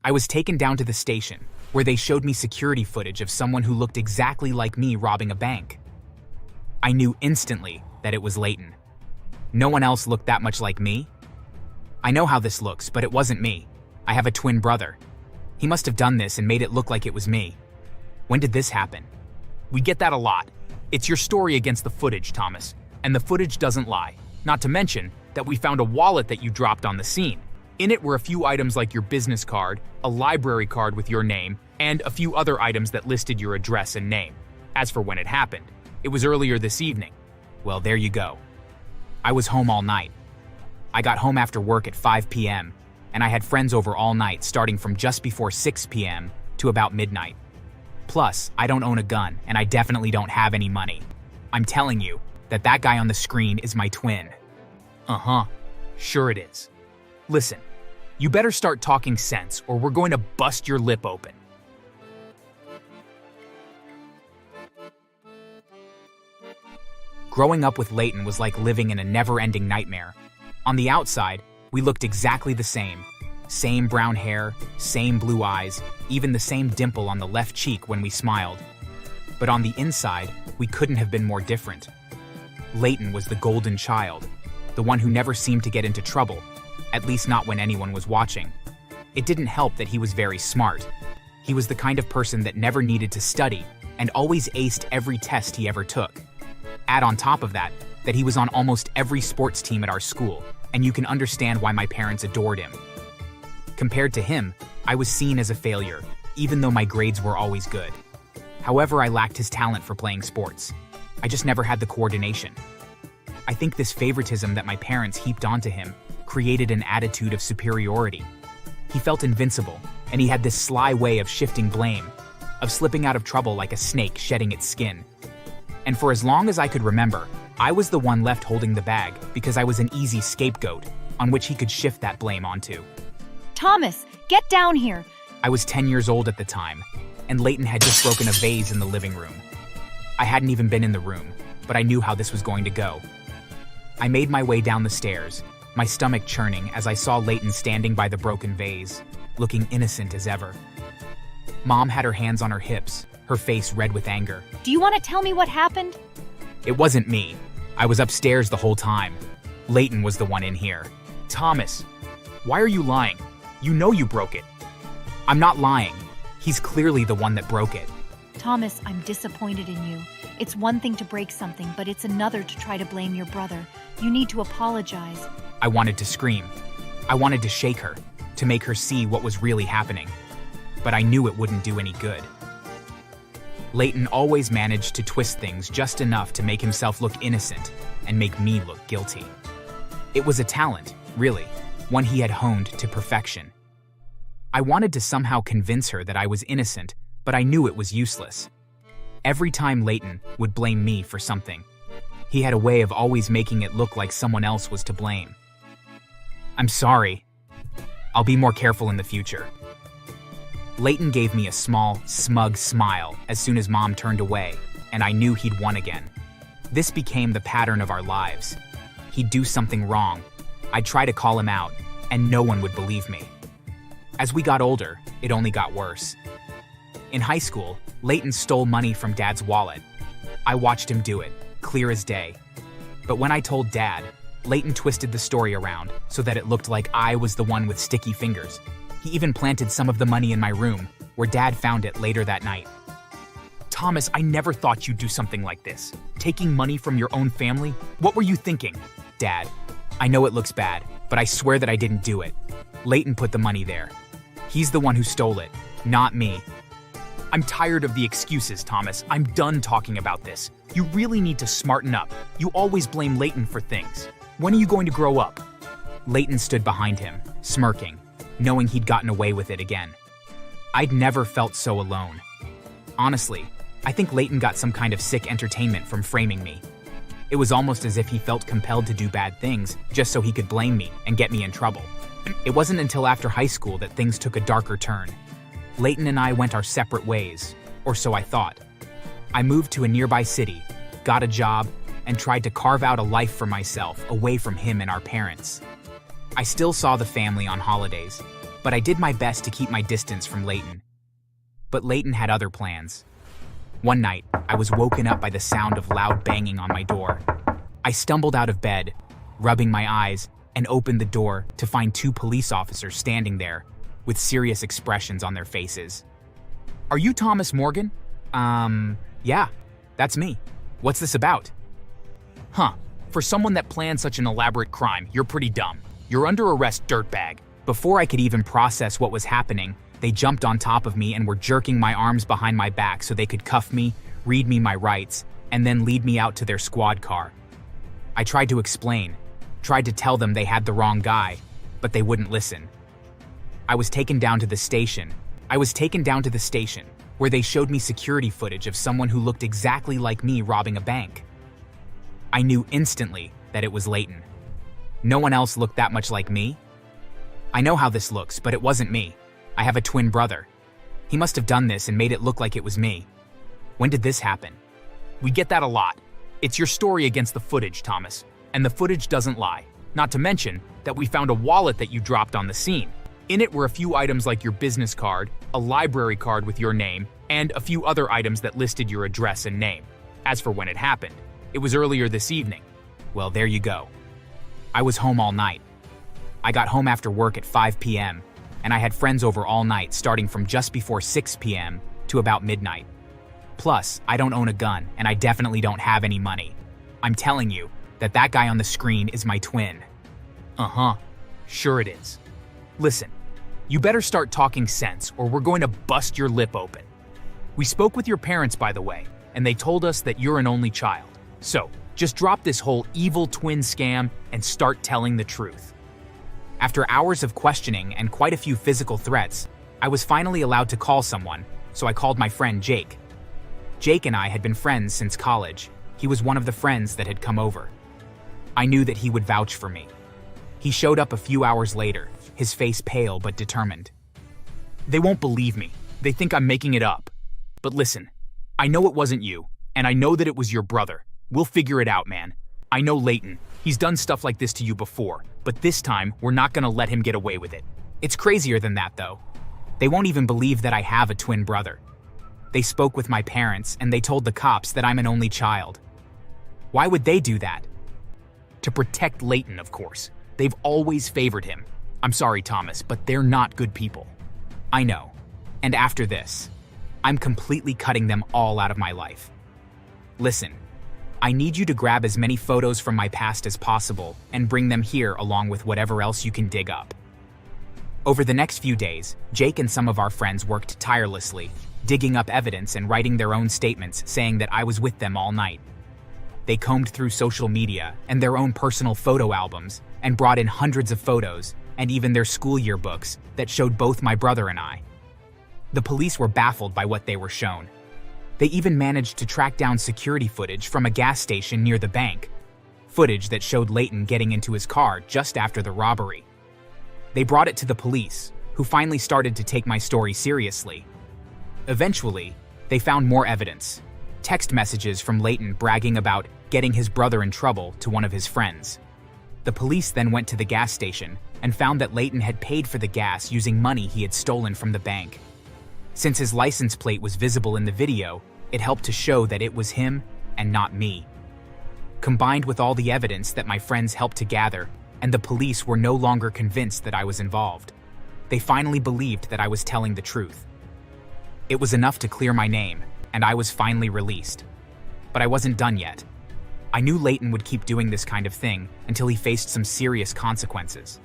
I was taken down to the station, where they showed me security footage of someone who looked exactly like me robbing a bank. I knew instantly that it was Leighton. No one else looked that much like me. I know how this looks, but it wasn't me. I have a twin brother. He must have done this and made it look like it was me. When did this happen? We get that a lot. It's your story against the footage, Thomas, and the footage doesn't lie. Not to mention that we found a wallet that you dropped on the scene. In it were a few items like your business card, a library card with your name, and a few other items that listed your address and name. As for when it happened, it was earlier this evening. Well, there you go. I was home all night. I got home after work at 5 p.m., and I had friends over all night starting from just before 6 p.m. to about midnight. Plus, I don't own a gun, and I definitely don't have any money. I'm telling you that that guy on the screen is my twin. Uh-huh. Sure it is. Listen, you better start talking sense or we're going to bust your lip open. Growing up with Leighton was like living in a never-ending nightmare. On the outside, we looked exactly the same. Same brown hair, same blue eyes, even the same dimple on the left cheek when we smiled. But on the inside, we couldn't have been more different. Leighton was the golden child, the one who never seemed to get into trouble, at least not when anyone was watching. It didn't help that he was very smart. He was the kind of person that never needed to study and always aced every test he ever took. Add on top of that he was on almost every sports team at our school, and you can understand why my parents adored him. Compared to him, I was seen as a failure, even though my grades were always good. However, I lacked his talent for playing sports. I just never had the coordination. I think this favoritism that my parents heaped onto him created an attitude of superiority. He felt invincible, and he had this sly way of shifting blame, of slipping out of trouble like a snake shedding its skin. And for as long as I could remember, I was the one left holding the bag because I was an easy scapegoat on which he could shift that blame onto. Thomas, get down here! I was 10 years old at the time, and Leighton had just broken a vase in the living room. I hadn't even been in the room, but I knew how this was going to go. I made my way down the stairs, my stomach churning as I saw Leighton standing by the broken vase, looking innocent as ever. Mom had her hands on her hips, her face red with anger. Do you want to tell me what happened? It wasn't me. I was upstairs the whole time. Leighton was the one in here. Thomas, why are you lying? You know you broke it. I'm not lying. He's clearly the one that broke it. Thomas, I'm disappointed in you. It's one thing to break something, but it's another to try to blame your brother. You need to apologize. I wanted to scream. I wanted to shake her, to make her see what was really happening. But I knew it wouldn't do any good. Leighton always managed to twist things just enough to make himself look innocent and make me look guilty. It was a talent, really, one he had honed to perfection. I wanted to somehow convince her that I was innocent, but I knew it was useless. Every time Leighton would blame me for something, he had a way of always making it look like someone else was to blame. I'm sorry. I'll be more careful in the future. Leighton gave me a small, smug smile as soon as Mom turned away, and I knew he'd won again. This became the pattern of our lives. He'd do something wrong. I'd try to call him out, and no one would believe me. As we got older, it only got worse. In high school, Leighton stole money from Dad's wallet. I watched him do it, clear as day. But when I told Dad, Leighton twisted the story around so that it looked like I was the one with sticky fingers. He even planted some of the money in my room, where Dad found it later that night. Thomas, I never thought you'd do something like this. Taking money from your own family? What were you thinking? Dad, I know it looks bad, but I swear that I didn't do it. Leighton put the money there. He's the one who stole it, not me. I'm tired of the excuses, Thomas. I'm done talking about this. You really need to smarten up. You always blame Leighton for things. When are you going to grow up? Leighton stood behind him, smirking, knowing he'd gotten away with it again. I'd never felt so alone. Honestly, I think Leighton got some kind of sick entertainment from framing me. It was almost as if he felt compelled to do bad things just so he could blame me and get me in trouble. It wasn't until after high school that things took a darker turn. Leighton and I went our separate ways, or so I thought. I moved to a nearby city, got a job, and tried to carve out a life for myself away from him and our parents. I still saw the family on holidays, but I did my best to keep my distance from Leighton. But Leighton had other plans. One night, I was woken up by the sound of loud banging on my door. I stumbled out of bed, rubbing my eyes, and opened the door to find two police officers standing there with serious expressions on their faces. "Are you Thomas Morgan?" Yeah, that's me. What's this about?" "Huh, for someone that planned such an elaborate crime, you're pretty dumb. You're under arrest, dirtbag." Before I could even process what was happening, they jumped on top of me and were jerking my arms behind my back so they could cuff me, read me my rights, and then lead me out to their squad car. I tried to explain, tried to tell them they had the wrong guy, but they wouldn't listen. I was taken down to the station, where they showed me security footage of someone who looked exactly like me robbing a bank. I knew instantly that it was Leighton. No one else looked that much like me. I know how this looks, but it wasn't me. I have a twin brother. He must have done this and made it look like it was me. When did this happen? We get that a lot. It's your story against the footage, Thomas. And the footage doesn't lie. Not to mention that we found a wallet that you dropped on the scene. In it were a few items like your business card, a library card with your name, and a few other items that listed your address and name. As for when it happened, it was earlier this evening. Well, there you go. I was home all night. I got home after work at 5 p.m., and I had friends over all night starting from just before 6 p.m. to about midnight. Plus, I don't own a gun, and I definitely don't have any money. I'm telling you that that guy on the screen is my twin. Uh-huh. Sure it is. Listen, you better start talking sense or we're going to bust your lip open. We spoke with your parents, by the way, and they told us that you're an only child. So, just drop this whole evil twin scam and start telling the truth. After hours of questioning and quite a few physical threats, I was finally allowed to call someone, so I called my friend Jake. Jake and I had been friends since college. He was one of the friends that had come over. I knew that he would vouch for me. He showed up a few hours later, his face pale but determined. They won't believe me. They think I'm making it up. But listen, I know it wasn't you, and I know that it was your brother. We'll figure it out, man. I know Leighton. He's done stuff like this to you before, but this time we're not gonna let him get away with it. It's crazier than that, though. They won't even believe that I have a twin brother. They spoke with my parents, and they told the cops that I'm an only child. Why would they do that? To protect Leighton, of course. They've always favored him. I'm sorry, Thomas, but they're not good people. I know. And after this, I'm completely cutting them all out of my life. Listen, I need you to grab as many photos from my past as possible and bring them here along with whatever else you can dig up. Over the next few days, Jake and some of our friends worked tirelessly, digging up evidence and writing their own statements saying that I was with them all night. They combed through social media and their own personal photo albums and brought in hundreds of photos and even their school yearbooks that showed both my brother and I. The police were baffled by what they were shown. They even managed to track down security footage from a gas station near the bank, footage that showed Leighton getting into his car just after the robbery. They brought it to the police, who finally started to take my story seriously. Eventually, they found more evidence. Text messages from Leighton bragging about getting his brother in trouble to one of his friends. The police then went to the gas station and found that Leighton had paid for the gas using money he had stolen from the bank. Since his license plate was visible in the video, it helped to show that it was him and not me. Combined with all the evidence that my friends helped to gather, and the police were no longer convinced that I was involved, they finally believed that I was telling the truth. It was enough to clear my name, and I was finally released. But I wasn't done yet. I knew Leighton would keep doing this kind of thing until he faced some serious consequences.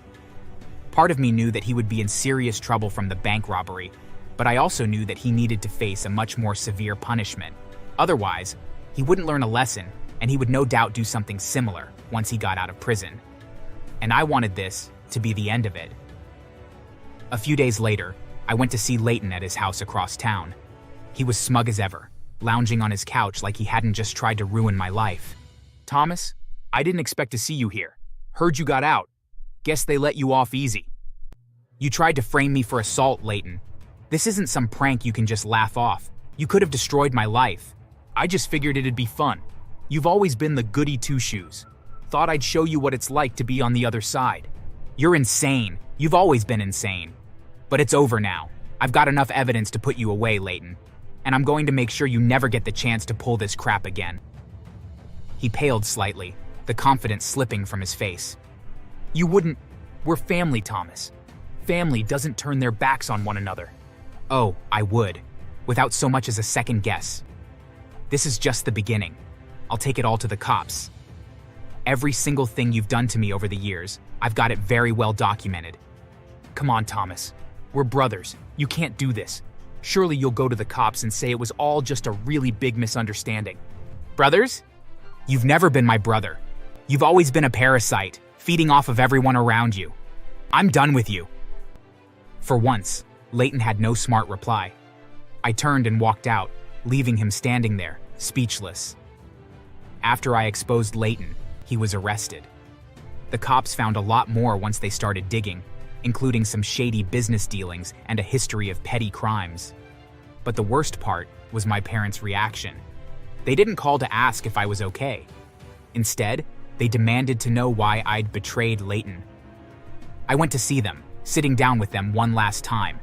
Part of me knew that he would be in serious trouble from the bank robbery, but I also knew that he needed to face a much more severe punishment. Otherwise, he wouldn't learn a lesson, and he would no doubt do something similar once he got out of prison. And I wanted this to be the end of it. A few days later, I went to see Leighton at his house across town. He was smug as ever, lounging on his couch like he hadn't just tried to ruin my life. "Thomas, I didn't expect to see you here. Heard you got out. Guess they let you off easy. You tried to frame me for assault, Leighton. This isn't some prank you can just laugh off. You could have destroyed my life. I just figured it'd be fun. You've always been the goody two-shoes. Thought I'd show you what it's like to be on the other side. You're insane. You've always been insane. But it's over now. I've got enough evidence to put you away, Leighton. And I'm going to make sure you never get the chance to pull this crap again. He paled slightly, the confidence slipping from his face. You wouldn't... We're family, Thomas. Family doesn't turn their backs on one another. Oh, I would, without so much as a second guess. This is just the beginning. I'll take it all to the cops. Every single thing you've done to me over the years, I've got it very well documented. Come on, Thomas. We're brothers. You can't do this. Surely you'll go to the cops and say it was all just a really big misunderstanding. Brothers? You've never been my brother. You've always been a parasite, feeding off of everyone around you. I'm done with you. For once, Leighton had no smart reply. I turned and walked out, leaving him standing there, speechless. After I exposed Leighton, he was arrested. The cops found a lot more once they started digging, including some shady business dealings and a history of petty crimes. But the worst part was my parents' reaction. They didn't call to ask if I was okay. Instead, they demanded to know why I'd betrayed Leighton. I went to see them, sitting down with them one last time.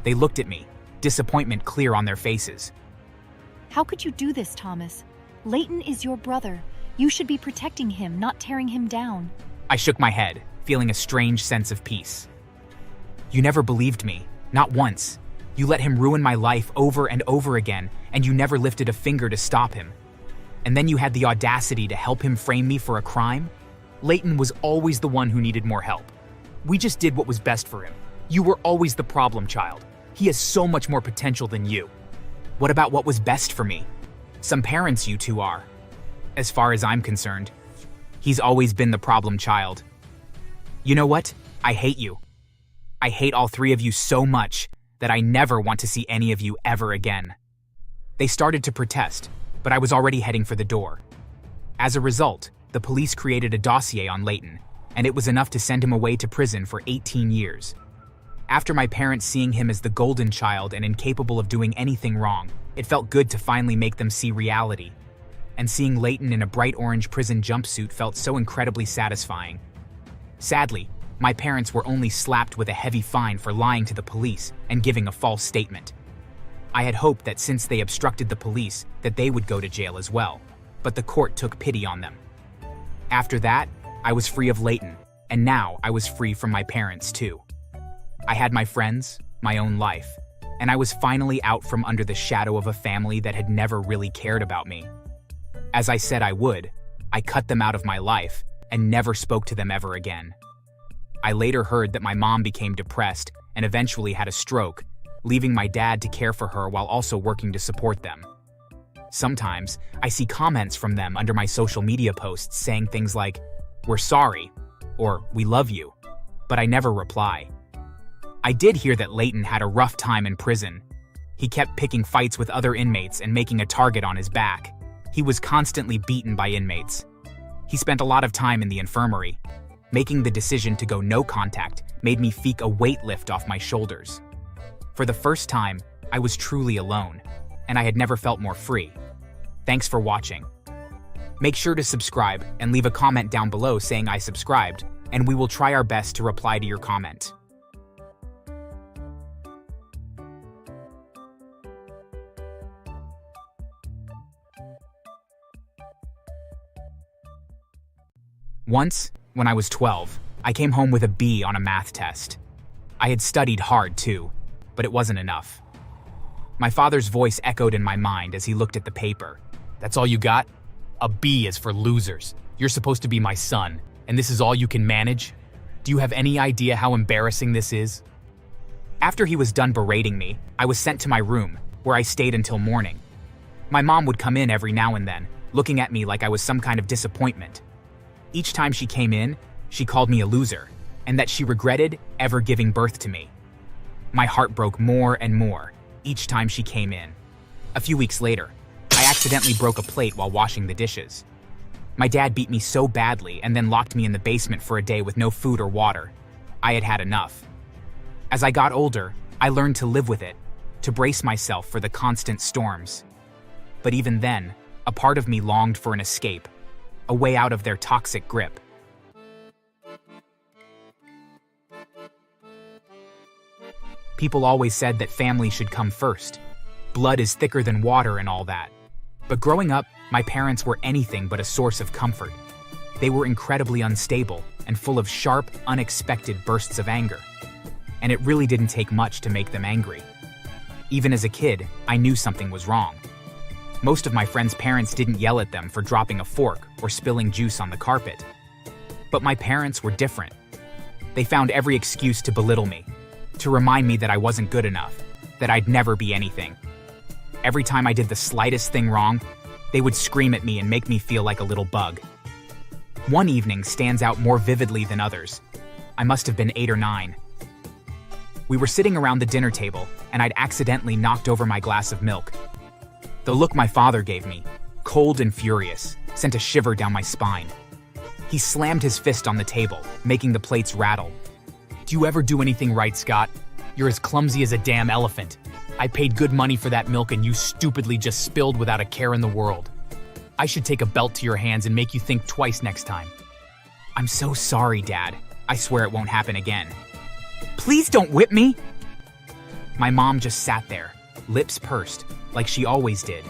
They looked at me, disappointment clear on their faces. How could you do this, Thomas? Leighton is your brother. You should be protecting him, not tearing him down. I shook my head, feeling a strange sense of peace. You never believed me, not once. You let him ruin my life over and over again, and you never lifted a finger to stop him. And then you had the audacity to help him frame me for a crime? Leighton was always the one who needed more help. We just did what was best for him. You were always the problem child. He has so much more potential than you. What about what was best for me? Some parents you two are. As far as I'm concerned, he's always been the problem child. You know what? I hate you. I hate all three of you so much that I never want to see any of you ever again. They started to protest, but I was already heading for the door. As a result, the police created a dossier on Leighton, and it was enough to send him away to prison for 18 years. After my parents seeing him as the golden child and incapable of doing anything wrong, it felt good to finally make them see reality. And seeing Leighton in a bright orange prison jumpsuit felt so incredibly satisfying. Sadly, my parents were only slapped with a heavy fine for lying to the police and giving a false statement. I had hoped that since they obstructed the police, that they would go to jail as well, but the court took pity on them. After that, I was free of Leighton, and now I was free from my parents too. I had my friends, my own life, and I was finally out from under the shadow of a family that had never really cared about me. As I said I would, I cut them out of my life and never spoke to them ever again. I later heard that my mom became depressed and eventually had a stroke, leaving my dad to care for her while also working to support them. Sometimes, I see comments from them under my social media posts saying things like, "We're sorry," or "We love you," but I never reply. I did hear that Leighton had a rough time in prison. He kept picking fights with other inmates and making a target on his back. He was constantly beaten by inmates. He spent a lot of time in the infirmary. Making the decision to go no contact made me feel a weight lift off my shoulders. For the first time, I was truly alone, and I had never felt more free. Thanks for watching. Make sure to subscribe and leave a comment down below saying I subscribed, and we will try our best to reply to your comment. Once, when I was 12, I came home with a B on a math test. I had studied hard too, but it wasn't enough. My father's voice echoed in my mind as he looked at the paper. "That's all you got? A B is for losers. You're supposed to be my son, and this is all you can manage? Do you have any idea how embarrassing this is?" After he was done berating me, I was sent to my room, where I stayed until morning. My mom would come in every now and then, looking at me like I was some kind of disappointment. Each time she came in, she called me a loser, and that she regretted ever giving birth to me. My heart broke more and more each time she came in. A few weeks later, I accidentally broke a plate while washing the dishes. My dad beat me so badly and then locked me in the basement for a day with no food or water. I had had enough. As I got older, I learned to live with it, to brace myself for the constant storms. But even then, a part of me longed for an escape, a way out of their toxic grip. People always said that family should come first. Blood is thicker than water and all that. But growing up, my parents were anything but a source of comfort. They were incredibly unstable and full of sharp, unexpected bursts of anger. And it really didn't take much to make them angry. Even as a kid, I knew something was wrong. Most of my friends' parents didn't yell at them for dropping a fork or spilling juice on the carpet. But my parents were different. They found every excuse to belittle me, to remind me that I wasn't good enough, that I'd never be anything. Every time I did the slightest thing wrong, they would scream at me and make me feel like a little bug. One evening stands out more vividly than others. I must have been 8 or 9. We were sitting around the dinner table, and I'd accidentally knocked over my glass of milk. The look my father gave me, cold and furious, sent a shiver down my spine. He slammed his fist on the table, making the plates rattle. Do you ever do anything right, Scott? You're as clumsy as a damn elephant. I paid good money for that milk and you stupidly just spilled without a care in the world. I should take a belt to your hands and make you think twice next time. I'm so sorry, Dad. I swear it won't happen again. Please don't whip me! My mom just sat there, lips pursed, like she always did.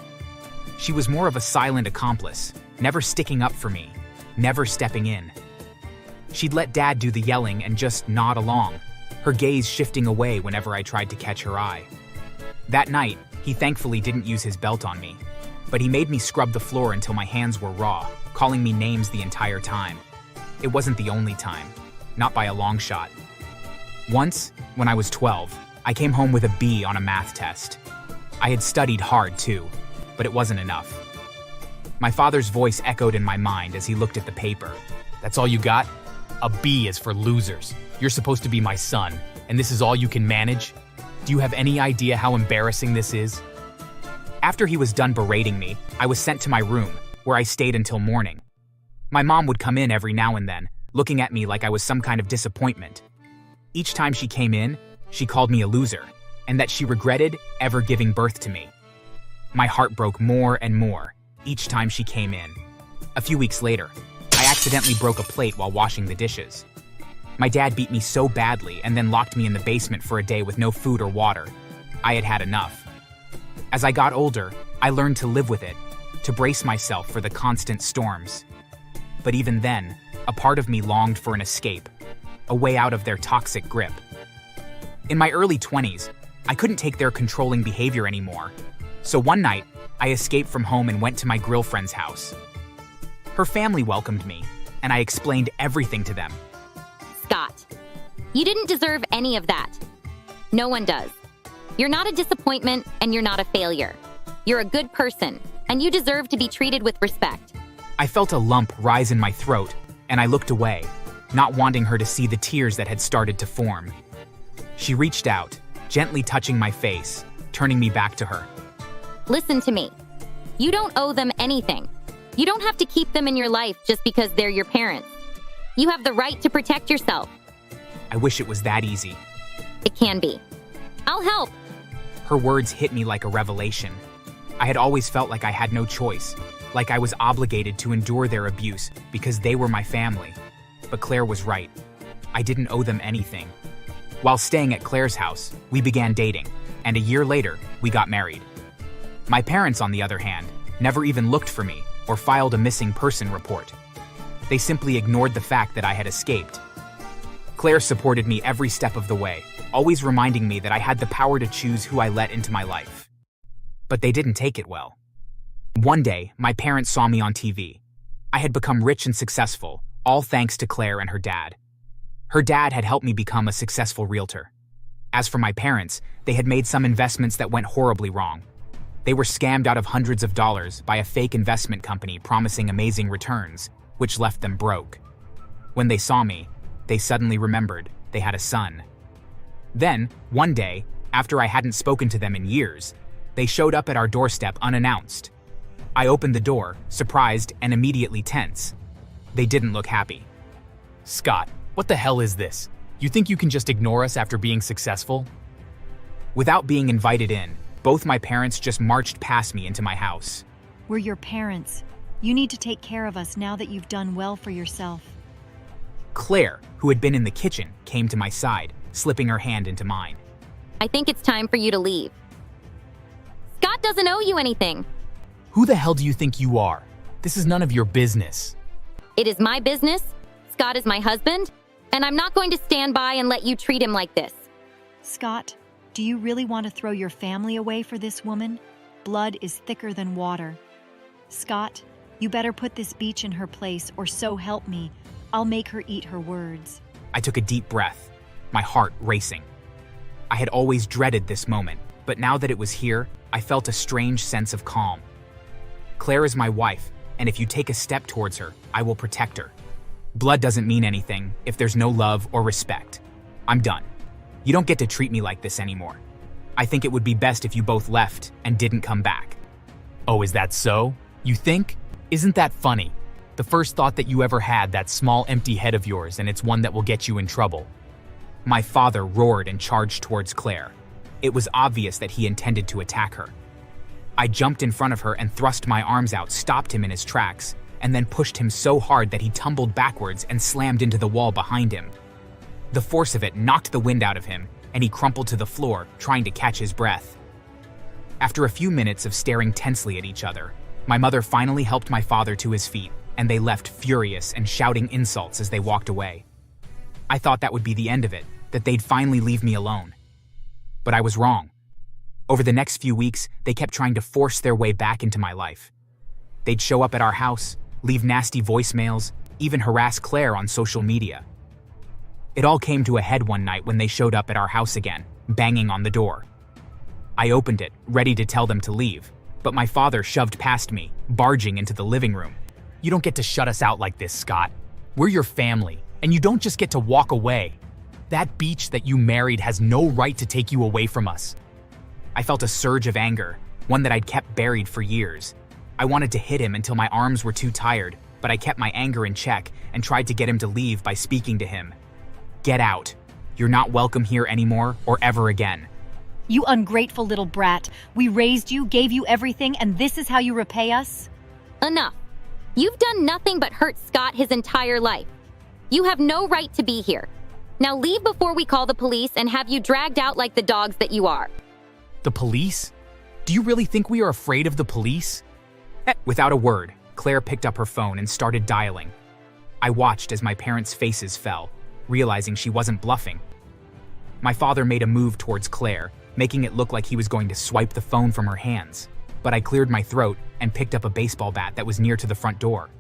She was more of a silent accomplice, never sticking up for me, never stepping in. She'd let Dad do the yelling and just nod along, her gaze shifting away whenever I tried to catch her eye. That night, he thankfully didn't use his belt on me, but he made me scrub the floor until my hands were raw, calling me names the entire time. It wasn't the only time, not by a long shot. Once, when I was 12, I came home with a B on a math test. I had studied hard too, but it wasn't enough. My father's voice echoed in my mind as he looked at the paper. That's all you got? A B is for losers. You're supposed to be my son, and this is all you can manage? Do you have any idea how embarrassing this is? After he was done berating me, I was sent to my room, where I stayed until morning. My mom would come in every now and then, looking at me like I was some kind of disappointment. Each time she came in, she called me a loser, and that she regretted ever giving birth to me. My heart broke more and more each time she came in. A few weeks later, I accidentally broke a plate while washing the dishes. My dad beat me so badly and then locked me in the basement for a day with no food or water. I had had enough. As I got older, I learned to live with it, to brace myself for the constant storms. But even then, a part of me longed for an escape, a way out of their toxic grip. In my early 20s, I couldn't take their controlling behavior anymore. So one night, I escaped from home and went to my girlfriend's house. Her family welcomed me, and I explained everything to them. Scott, you didn't deserve any of that. No one does. You're not a disappointment, and you're not a failure. You're a good person, and you deserve to be treated with respect. I felt a lump rise in my throat, and I looked away, not wanting her to see the tears that had started to form. She reached out, gently touching my face, turning me back to her. Listen to me. You don't owe them anything. You don't have to keep them in your life just because they're your parents. You have the right to protect yourself. I wish it was that easy. It can be. I'll help. Her words hit me like a revelation. I had always felt like I had no choice, like I was obligated to endure their abuse because they were my family. But Claire was right. I didn't owe them anything. While staying at Claire's house, we began dating, and a year later, we got married. My parents, on the other hand, never even looked for me or filed a missing person report. They simply ignored the fact that I had escaped. Claire supported me every step of the way, always reminding me that I had the power to choose who I let into my life. But they didn't take it well. One day, my parents saw me on TV. I had become rich and successful, all thanks to Claire and her dad. Her dad had helped me become a successful realtor. As for my parents, they had made some investments that went horribly wrong. They were scammed out of hundreds of dollars by a fake investment company promising amazing returns, which left them broke. When they saw me, they suddenly remembered they had a son. Then, one day, after I hadn't spoken to them in years, they showed up at our doorstep unannounced. I opened the door, surprised and immediately tense. They didn't look happy. Scott, what the hell is this? You think you can just ignore us after being successful? Without being invited in, both my parents just marched past me into my house. We're your parents. You need to take care of us now that you've done well for yourself. Claire, who had been in the kitchen, came to my side, slipping her hand into mine. I think it's time for you to leave. Scott doesn't owe you anything. Who the hell do you think you are? This is none of your business. It is my business. Scott is my husband, and I'm not going to stand by and let you treat him like this. Scott, do you really want to throw your family away for this woman? Blood is thicker than water. Scott, you better put this beach in her place, or so help me, I'll make her eat her words. I took a deep breath, my heart racing. I had always dreaded this moment, but now that it was here, I felt a strange sense of calm. Claire is my wife, and if you take a step towards her, I will protect her. Blood doesn't mean anything if there's no love or respect. I'm done. You don't get to treat me like this anymore. I think it would be best if you both left and didn't come back. Oh, is that so? You think? Isn't that funny? The first thought that you ever had, that small empty head of yours, and it's one that will get you in trouble. My father roared and charged towards Claire. It was obvious that he intended to attack her. I jumped in front of her and thrust my arms out, stopped him in his tracks, and then pushed him so hard that he tumbled backwards and slammed into the wall behind him. The force of it knocked the wind out of him, and he crumpled to the floor, trying to catch his breath. After a few minutes of staring tensely at each other, my mother finally helped my father to his feet, and they left furious and shouting insults as they walked away. I thought that would be the end of it, that they'd finally leave me alone. But I was wrong. Over the next few weeks, they kept trying to force their way back into my life. They'd show up at our house, leave nasty voicemails, even harass Claire on social media. It all came to a head one night when they showed up at our house again, banging on the door. I opened it, ready to tell them to leave, but my father shoved past me, barging into the living room. You don't get to shut us out like this, Scott. We're your family, and you don't just get to walk away. That beach that you married has no right to take you away from us. I felt a surge of anger, one that I'd kept buried for years. I wanted to hit him until my arms were too tired, but I kept my anger in check and tried to get him to leave by speaking to him. Get out. You're not welcome here anymore or ever again. You ungrateful little brat. We raised you, gave you everything, and this is how you repay us? Enough. You've done nothing but hurt Scott his entire life. You have no right to be here. Now leave before we call the police and have you dragged out like the dogs that you are. The police? Do you really think we are afraid of the police? Without a word, Claire picked up her phone and started dialing. I watched as my parents' faces fell, realizing she wasn't bluffing. My father made a move towards Claire, making it look like he was going to swipe the phone from her hands, but I cleared my throat and picked up a baseball bat that was near to the front door.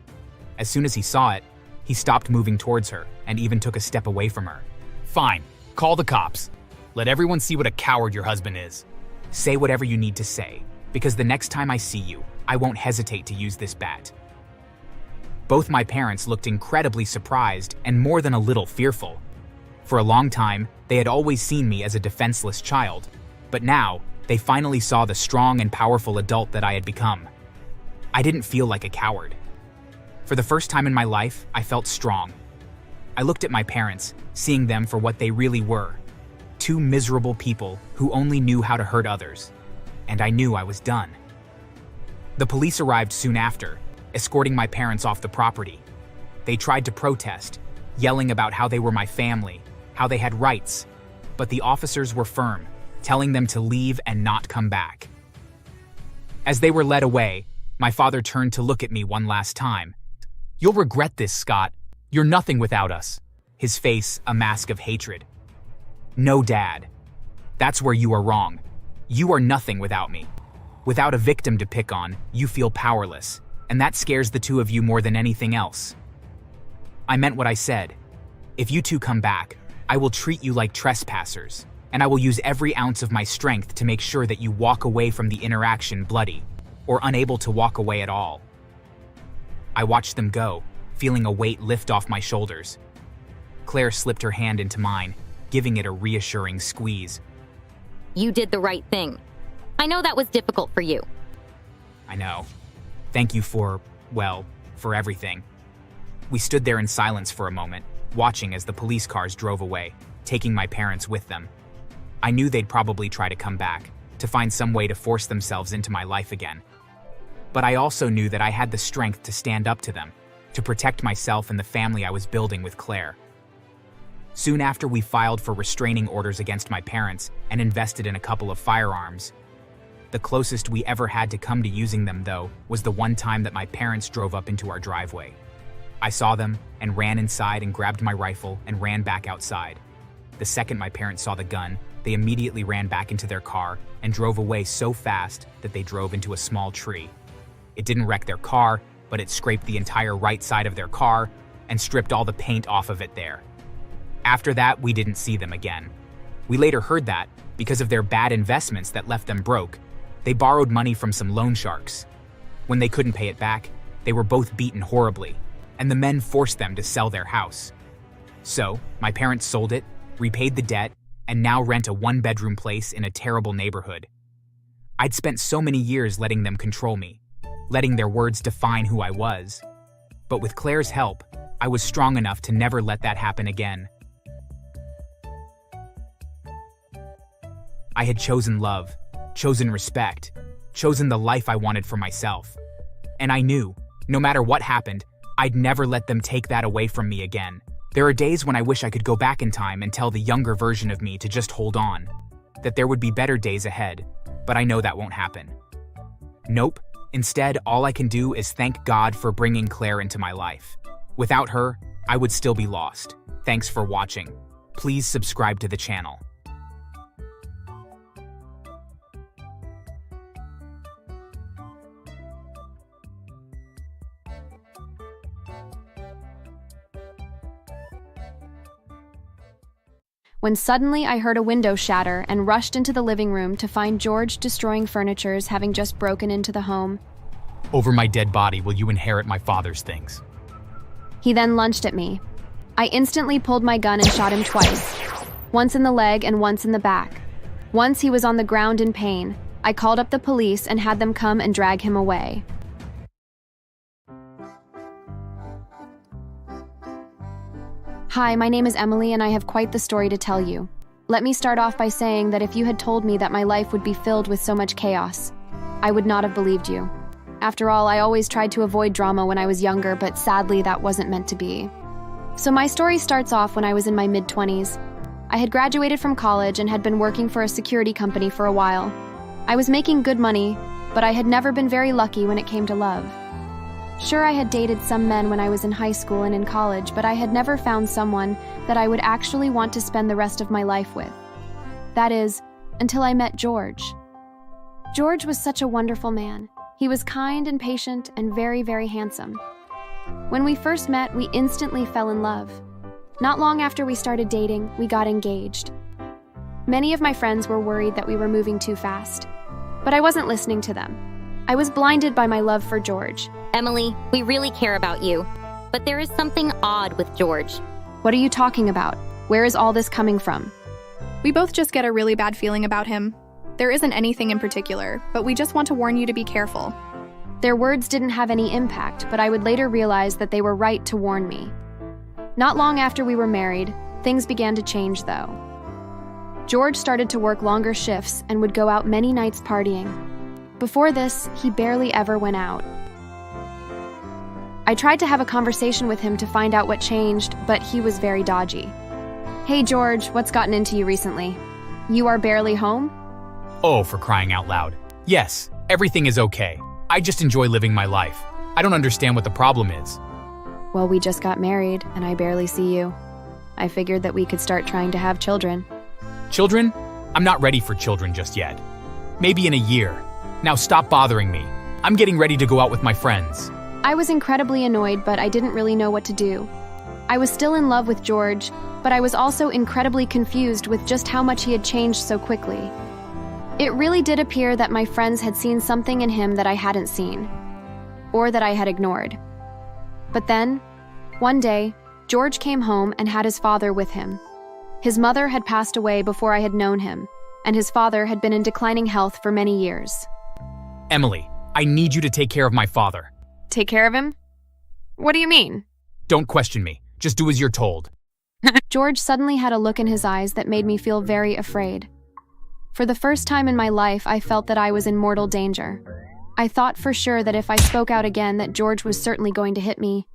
As soon as he saw it, he stopped moving towards her and even took a step away from her. Fine, call the cops. Let everyone see what a coward your husband is. Say whatever you need to say, because the next time I see you, I won't hesitate to use this bat. Both my parents looked incredibly surprised and more than a little fearful. For a long time, they had always seen me as a defenseless child, but now, they finally saw the strong and powerful adult that I had become. I didn't feel like a coward. For the first time in my life, I felt strong. I looked at my parents, seeing them for what they really were. Two miserable people who only knew how to hurt others. And I knew I was done. The police arrived soon after, escorting my parents off the property. They tried to protest, yelling about how they were my family, how they had rights, but the officers were firm, telling them to leave and not come back. As they were led away, my father turned to look at me one last time. You'll regret this, Scott. You're nothing without us. His face a mask of hatred. No, Dad. That's where you are wrong. You are nothing without me. Without a victim to pick on, you feel powerless, and that scares the two of you more than anything else. I meant what I said. If you two come back, I will treat you like trespassers, and I will use every ounce of my strength to make sure that you walk away from the interaction bloody, or unable to walk away at all. I watched them go, feeling a weight lift off my shoulders. Claire slipped her hand into mine, giving it a reassuring squeeze. You did the right thing. I know that was difficult for you. I know. Thank you for everything. We stood there in silence for a moment, watching as the police cars drove away, taking my parents with them. I knew they'd probably try to come back, to find some way to force themselves into my life again. But I also knew that I had the strength to stand up to them, to protect myself and the family I was building with Claire. Soon after, we filed for restraining orders against my parents and invested in a couple of firearms. The closest we ever had to come to using them, though, was the one time that my parents drove up into our driveway. I saw them and ran inside and grabbed my rifle and ran back outside. The second my parents saw the gun, they immediately ran back into their car and drove away so fast that they drove into a small tree. It didn't wreck their car, but it scraped the entire right side of their car and stripped all the paint off of it there. After that, we didn't see them again. We later heard that, because of their bad investments that left them broke, they borrowed money from some loan sharks. When they couldn't pay it back, they were both beaten horribly, and the men forced them to sell their house. So, my parents sold it, repaid the debt, and now rent a one-bedroom place in a terrible neighborhood. I'd spent so many years letting them control me, letting their words define who I was. But with Claire's help, I was strong enough to never let that happen again. I had chosen love, chosen respect, chosen the life I wanted for myself. And I knew, no matter what happened, I'd never let them take that away from me again. There are days when I wish I could go back in time and tell the younger version of me to just hold on, that there would be better days ahead, but I know that won't happen. Nope. Instead, all I can do is thank God for bringing Claire into my life. Without her, I would still be lost. Thanks for watching. Please subscribe to the channel. When suddenly I heard a window shatter and rushed into the living room to find George destroying furniture, having just broken into the home. Over my dead body will you inherit my father's things. He then lunged at me. I instantly pulled my gun and shot him twice, once in the leg and once in the back. Once he was on the ground in pain, I called up the police and had them come and drag him away. Hi, my name is Emily and I have quite the story to tell you. Let me start off by saying that if you had told me that my life would be filled with so much chaos, I would not have believed you. After all, I always tried to avoid drama when I was younger, but sadly that wasn't meant to be. So my story starts off when I was in my mid-20s. I had graduated from college and had been working for a security company for a while. I was making good money, but I had never been very lucky when it came to love. Sure, I had dated some men when I was in high school and in college, but I had never found someone that I would actually want to spend the rest of my life with. That is, until I met George. George was such a wonderful man. He was kind and patient and very, very handsome. When we first met, we instantly fell in love. Not long after we started dating, we got engaged. Many of my friends were worried that we were moving too fast, but I wasn't listening to them. I was blinded by my love for George. Emily, we really care about you, but there is something odd with George. What are you talking about? Where is all this coming from? We both just get a really bad feeling about him. There isn't anything in particular, but we just want to warn you to be careful. Their words didn't have any impact, but I would later realize that they were right to warn me. Not long after we were married, things began to change though. George started to work longer shifts and would go out many nights partying. Before this, he barely ever went out. I tried to have a conversation with him to find out what changed, but he was very dodgy. Hey George, what's gotten into you recently? You are barely home? Oh, for crying out loud. Yes, everything is okay. I just enjoy living my life. I don't understand what the problem is. Well, we just got married, and I barely see you. I figured that we could start trying to have children. Children? I'm not ready for children just yet. Maybe in a year. Now stop bothering me. I'm getting ready to go out with my friends. I was incredibly annoyed, but I didn't really know what to do. I was still in love with George, but I was also incredibly confused with just how much he had changed so quickly. It really did appear that my friends had seen something in him that I hadn't seen, or that I had ignored. But then, one day, George came home and had his father with him. His mother had passed away before I had known him, and his father had been in declining health for many years. Emily, I need you to take care of my father. Take care of him? What do you mean? Don't question me. Just do as you're told. George suddenly had a look in his eyes that made me feel very afraid. For the first time in my life, I felt that I was in mortal danger. I thought for sure that if I spoke out again that George was certainly going to hit me.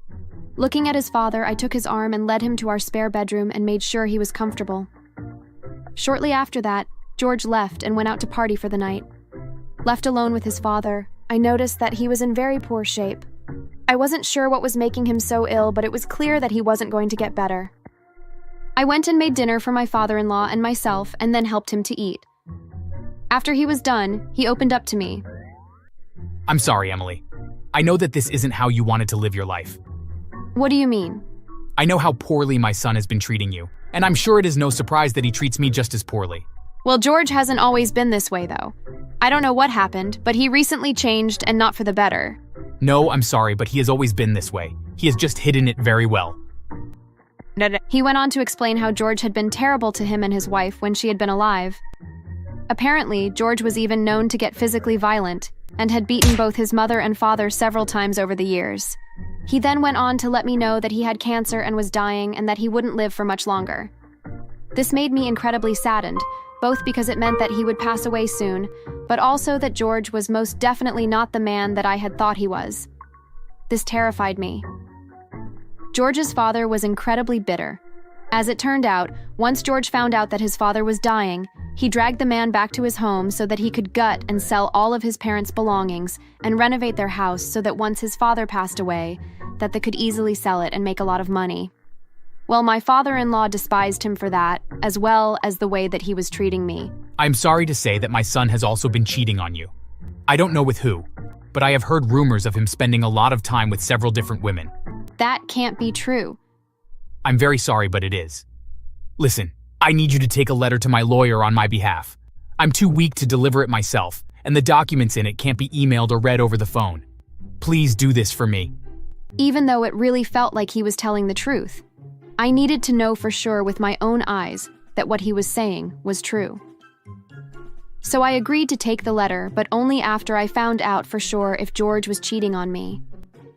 Looking at his father, I took his arm and led him to our spare bedroom and made sure he was comfortable. Shortly after that, George left and went out to party for the night. Left alone with his father, I noticed that he was in very poor shape. I wasn't sure what was making him so ill, but it was clear that he wasn't going to get better. I went and made dinner for my father-in-law and myself and then helped him to eat. After he was done, he opened up to me. I'm sorry, Emily. I know that this isn't how you wanted to live your life. What do you mean? I know how poorly my son has been treating you, and I'm sure it is no surprise that he treats me just as poorly. Well, George hasn't always been this way, though. I don't know what happened, but he recently changed and not for the better. No, I'm sorry, but he has always been this way. He has just hidden it very well. He went on to explain how George had been terrible to him and his wife when she had been alive. Apparently, George was even known to get physically violent and had beaten both his mother and father several times over the years. He then went on to let me know that he had cancer and was dying and that he wouldn't live for much longer. This made me incredibly saddened, both because it meant that he would pass away soon, but also that George was most definitely not the man that I had thought he was. This terrified me. George's father was incredibly bitter. As it turned out, once George found out that his father was dying, he dragged the man back to his home so that he could gut and sell all of his parents' belongings and renovate their house so that once his father passed away, that they could easily sell it and make a lot of money. Well, my father-in-law despised him for that, as well as the way that he was treating me. I'm sorry to say that my son has also been cheating on you. I don't know with who, but I have heard rumors of him spending a lot of time with several different women. That can't be true. I'm very sorry, but it is. Listen, I need you to take a letter to my lawyer on my behalf. I'm too weak to deliver it myself, and the documents in it can't be emailed or read over the phone. Please do this for me. Even though it really felt like he was telling the truth, I needed to know for sure with my own eyes that what he was saying was true. So I agreed to take the letter, but only after I found out for sure if George was cheating on me.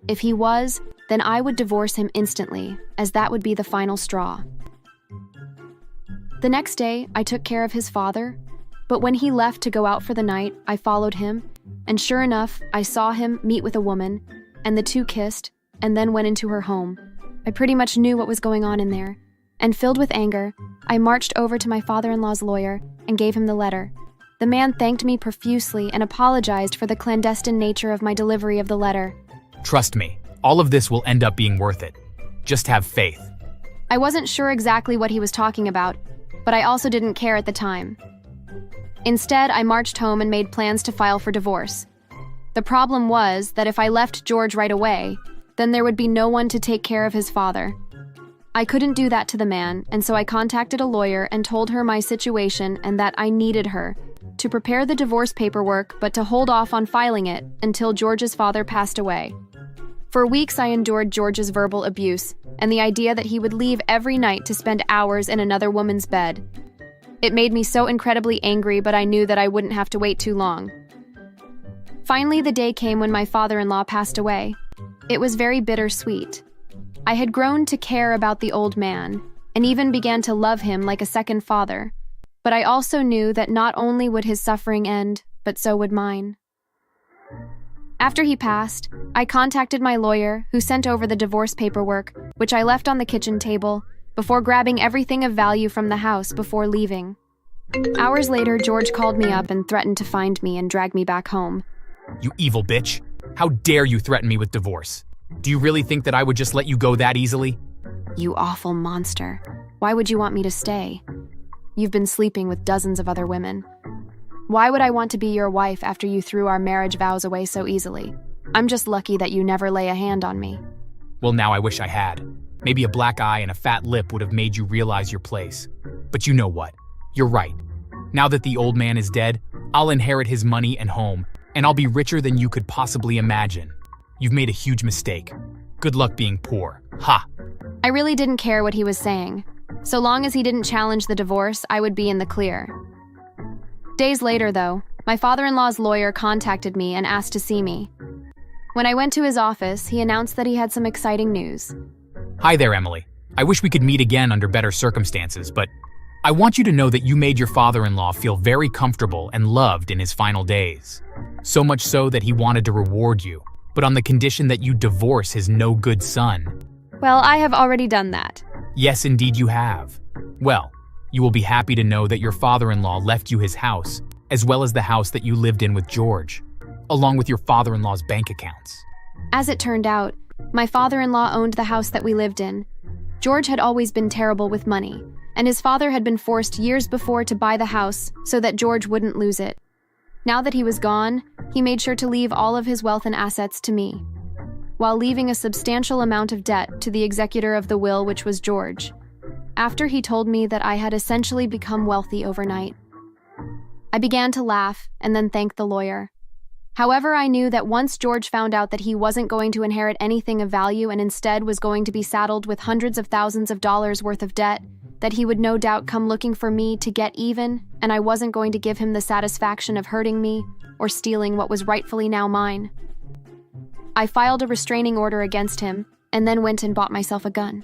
If he was, then I would divorce him instantly, as that would be the final straw. The next day, I took care of his father, but when he left to go out for the night, I followed him, and sure enough, I saw him meet with a woman, and the two kissed, and then went into her home. I pretty much knew what was going on in there, and filled with anger, I marched over to my father-in-law's lawyer and gave him the letter. The man thanked me profusely and apologized for the clandestine nature of my delivery of the letter. Trust me, all of this will end up being worth it. Just have faith. I wasn't sure exactly what he was talking about, but I also didn't care at the time. Instead, I marched home and made plans to file for divorce. The problem was that if I left George right away, then there would be no one to take care of his father. I couldn't do that to the man, and so I contacted a lawyer and told her my situation and that I needed her to prepare the divorce paperwork, but to hold off on filing it until George's father passed away. For weeks, I endured George's verbal abuse and the idea that he would leave every night to spend hours in another woman's bed. It made me so incredibly angry, but I knew that I wouldn't have to wait too long. Finally, the day came when my father-in-law passed away. It was very bittersweet. I had grown to care about the old man, and even began to love him like a second father. But I also knew that not only would his suffering end, but so would mine. After he passed, I contacted my lawyer, who sent over the divorce paperwork, which I left on the kitchen table, before grabbing everything of value from the house before leaving. Hours later, George called me up and threatened to find me and drag me back home. You evil bitch. How dare you threaten me with divorce? Do you really think that I would just let you go that easily? You awful monster. Why would you want me to stay? You've been sleeping with dozens of other women. Why would I want to be your wife after you threw our marriage vows away so easily? I'm just lucky that you never lay a hand on me. Well, now I wish I had. Maybe a black eye and a fat lip would have made you realize your place. But you know what? You're right. Now that the old man is dead, I'll inherit his money and home, and I'll be richer than you could possibly imagine. You've made a huge mistake. Good luck being poor. Ha! I really didn't care what he was saying. So long as he didn't challenge the divorce, I would be in the clear. Days later, though, my father-in-law's lawyer contacted me and asked to see me. When I went to his office, he announced that he had some exciting news. Hi there, Emily. I wish we could meet again under better circumstances, but I want you to know that you made your father-in-law feel very comfortable and loved in his final days. So much so that he wanted to reward you, but on the condition that you divorce his no-good son. Well, I have already done that. Yes, indeed you have. Well, you will be happy to know that your father-in-law left you his house, as well as the house that you lived in with George, along with your father-in-law's bank accounts. As it turned out, my father-in-law owned the house that we lived in. George had always been terrible with money, and his father had been forced years before to buy the house so that George wouldn't lose it. Now that he was gone, he made sure to leave all of his wealth and assets to me, while leaving a substantial amount of debt to the executor of the will, which was George. After he told me that I had essentially become wealthy overnight, I began to laugh and then thank the lawyer. However, I knew that once George found out that he wasn't going to inherit anything of value and instead was going to be saddled with hundreds of thousands of dollars worth of debt, that he would no doubt come looking for me to get even, and I wasn't going to give him the satisfaction of hurting me or stealing what was rightfully now mine. I filed a restraining order against him and then went and bought myself a gun.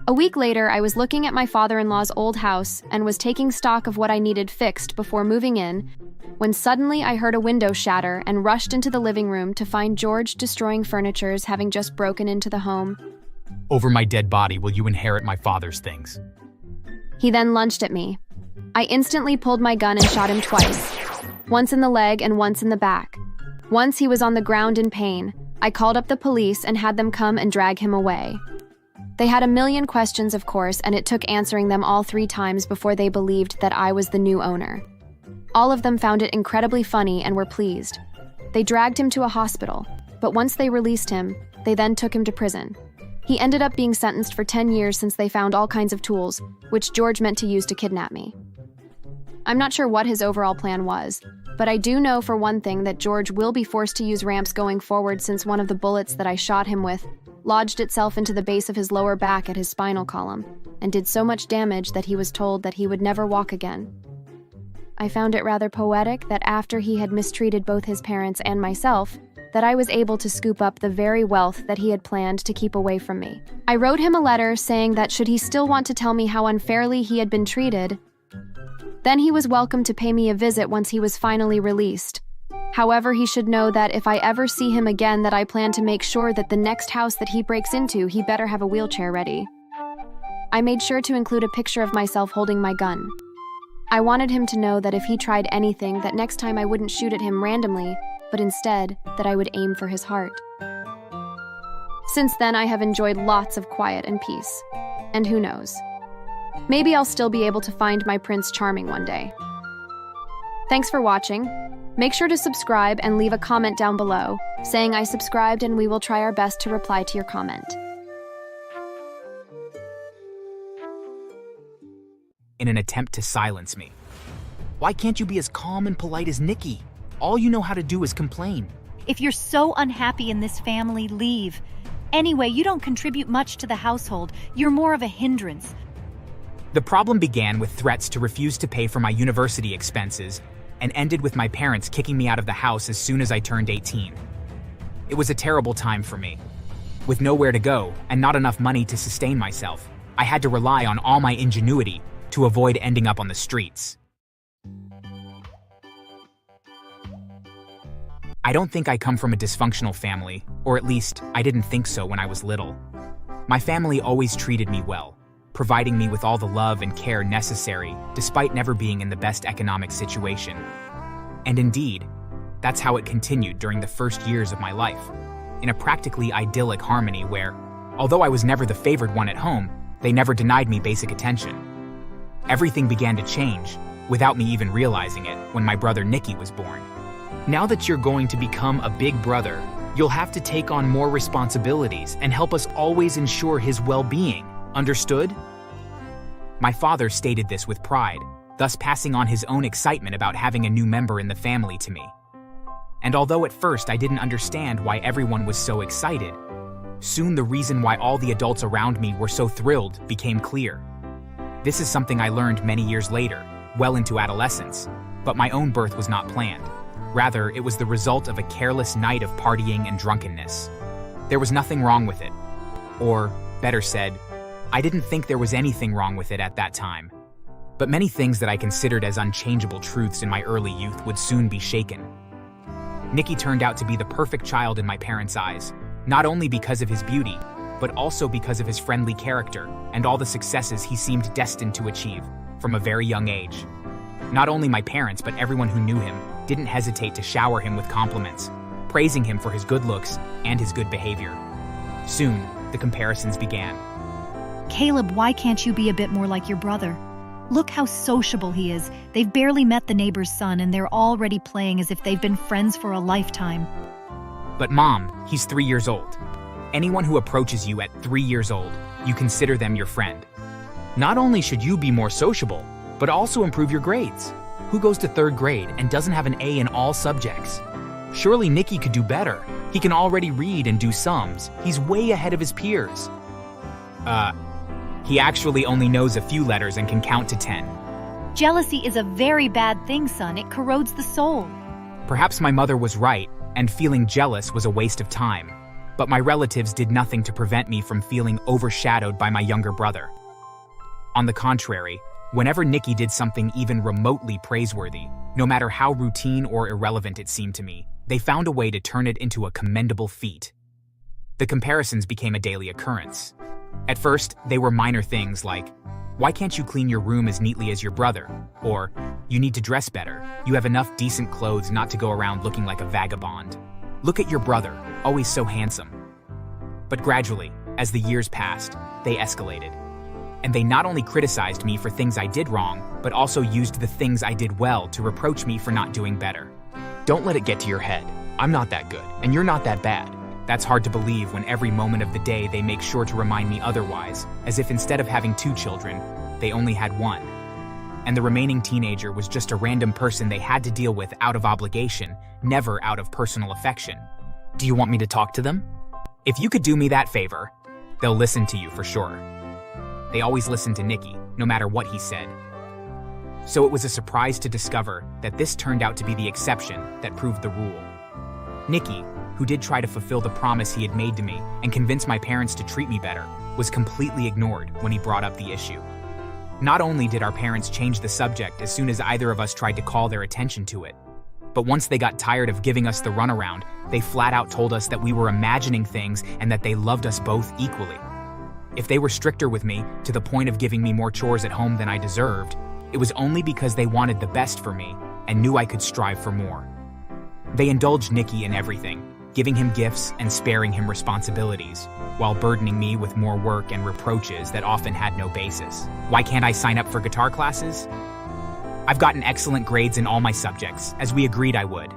A week later, I was looking at my father-in-law's old house and was taking stock of what I needed fixed before moving in, when suddenly I heard a window shatter and rushed into the living room to find George destroying furnitures, having just broken into the home. Over my dead body will you inherit my father's things. He then lunged at me. I instantly pulled my gun and shot him twice, once in the leg and once in the back. Once he was on the ground in pain, I called up the police and had them come and drag him away. They had a million questions, of course, and it took answering them all 3 times before they believed that I was the new owner. All of them found it incredibly funny and were pleased. They dragged him to a hospital, but once they released him, they then took him to prison. He ended up being sentenced for 10 years since they found all kinds of tools, which George meant to use to kidnap me. I'm not sure what his overall plan was, but I do know for one thing that George will be forced to use ramps going forward, since one of the bullets that I shot him with lodged itself into the base of his lower back at his spinal column and did so much damage that he was told that he would never walk again. I found it rather poetic that after he had mistreated both his parents and myself, that I was able to scoop up the very wealth that he had planned to keep away from me. I wrote him a letter saying that should he still want to tell me how unfairly he had been treated, then he was welcome to pay me a visit once he was finally released. However, he should know that if I ever see him again, that I plan to make sure that the next house that he breaks into, he better have a wheelchair ready. I made sure to include a picture of myself holding my gun. I wanted him to know that if he tried anything, that next time I wouldn't shoot at him randomly, but instead that I would aim for his heart. Since then, I have enjoyed lots of quiet and peace. And who knows? Maybe I'll still be able to find my Prince Charming one day. Thanks for watching. Make sure to subscribe and leave a comment down below, saying I subscribed, and we will try our best to reply to your comment. In an attempt to silence me. Why can't you be as calm and polite as Nikki? All you know how to do is complain. If you're so unhappy in this family, leave. Anyway, you don't contribute much to the household. You're more of a hindrance. The problem began with threats to refuse to pay for my university expenses and ended with my parents kicking me out of the house as soon as I turned 18. It was a terrible time for me. With nowhere to go and not enough money to sustain myself, I had to rely on all my ingenuity to avoid ending up on the streets. I don't think I come from a dysfunctional family, or at least I didn't think so when I was little. My family always treated me well, providing me with all the love and care necessary despite never being in the best economic situation. And indeed, that's how it continued during the first years of my life, in a practically idyllic harmony where, although I was never the favored one at home, they never denied me basic attention. Everything began to change, without me even realizing it, when my brother Nicky was born. Now that you're going to become a big brother, you'll have to take on more responsibilities and help us always ensure his well-being. Understood? My father stated this with pride, thus passing on his own excitement about having a new member in the family to me. And although at first I didn't understand why everyone was so excited, soon the reason why all the adults around me were so thrilled became clear. This is something I learned many years later, well into adolescence, but my own birth was not planned. Rather, it was the result of a careless night of partying and drunkenness. There was nothing wrong with it. Or, better said, I didn't think there was anything wrong with it at that time. But many things that I considered as unchangeable truths in my early youth would soon be shaken. Nicky turned out to be the perfect child in my parents' eyes, not only because of his beauty, but also because of his friendly character and all the successes he seemed destined to achieve from a very young age. Not only my parents, but everyone who knew him didn't hesitate to shower him with compliments, praising him for his good looks and his good behavior. Soon, the comparisons began. Caleb, why can't you be a bit more like your brother? Look how sociable he is. They've barely met the neighbor's son and they're already playing as if they've been friends for a lifetime. But Mom, he's 3 years old. Anyone who approaches you at 3 years old, you consider them your friend. Not only should you be more sociable, but also improve your grades. Who goes to 3rd grade and doesn't have an A in all subjects? Surely Nicky could do better. He can already read and do sums. He's way ahead of his peers. He actually only knows a few letters and can count to 10. Jealousy is a very bad thing, son. It corrodes the soul. Perhaps my mother was right, and feeling jealous was a waste of time. But my relatives did nothing to prevent me from feeling overshadowed by my younger brother. On the contrary, whenever Nicky did something even remotely praiseworthy, no matter how routine or irrelevant it seemed to me, they found a way to turn it into a commendable feat. The comparisons became a daily occurrence. At first, they were minor things like, "Why can't you clean your room as neatly as your brother?" Or, "You need to dress better. You have enough decent clothes not to go around looking like a vagabond. Look at your brother, always so handsome." But gradually, as the years passed, they escalated. And they not only criticized me for things I did wrong, but also used the things I did well to reproach me for not doing better. Don't let it get to your head. I'm not that good, and you're not that bad. That's hard to believe when every moment of the day they make sure to remind me otherwise, as if instead of having 2 children, they only had 1. And the remaining teenager was just a random person they had to deal with out of obligation, never out of personal affection. Do you want me to talk to them? If you could do me that favor, they'll listen to you for sure. They always listened to Nicky, no matter what he said. So it was a surprise to discover that this turned out to be the exception that proved the rule. Nicky, who did try to fulfill the promise he had made to me and convince my parents to treat me better, was completely ignored when he brought up the issue. Not only did our parents change the subject as soon as either of us tried to call their attention to it, but once they got tired of giving us the runaround, they flat out told us that we were imagining things and that they loved us both equally. If they were stricter with me, to the point of giving me more chores at home than I deserved, it was only because they wanted the best for me and knew I could strive for more. They indulged Nicky in everything, giving him gifts and sparing him responsibilities, while burdening me with more work and reproaches that often had no basis. Why can't I sign up for guitar classes? I've gotten excellent grades in all my subjects, as we agreed I would.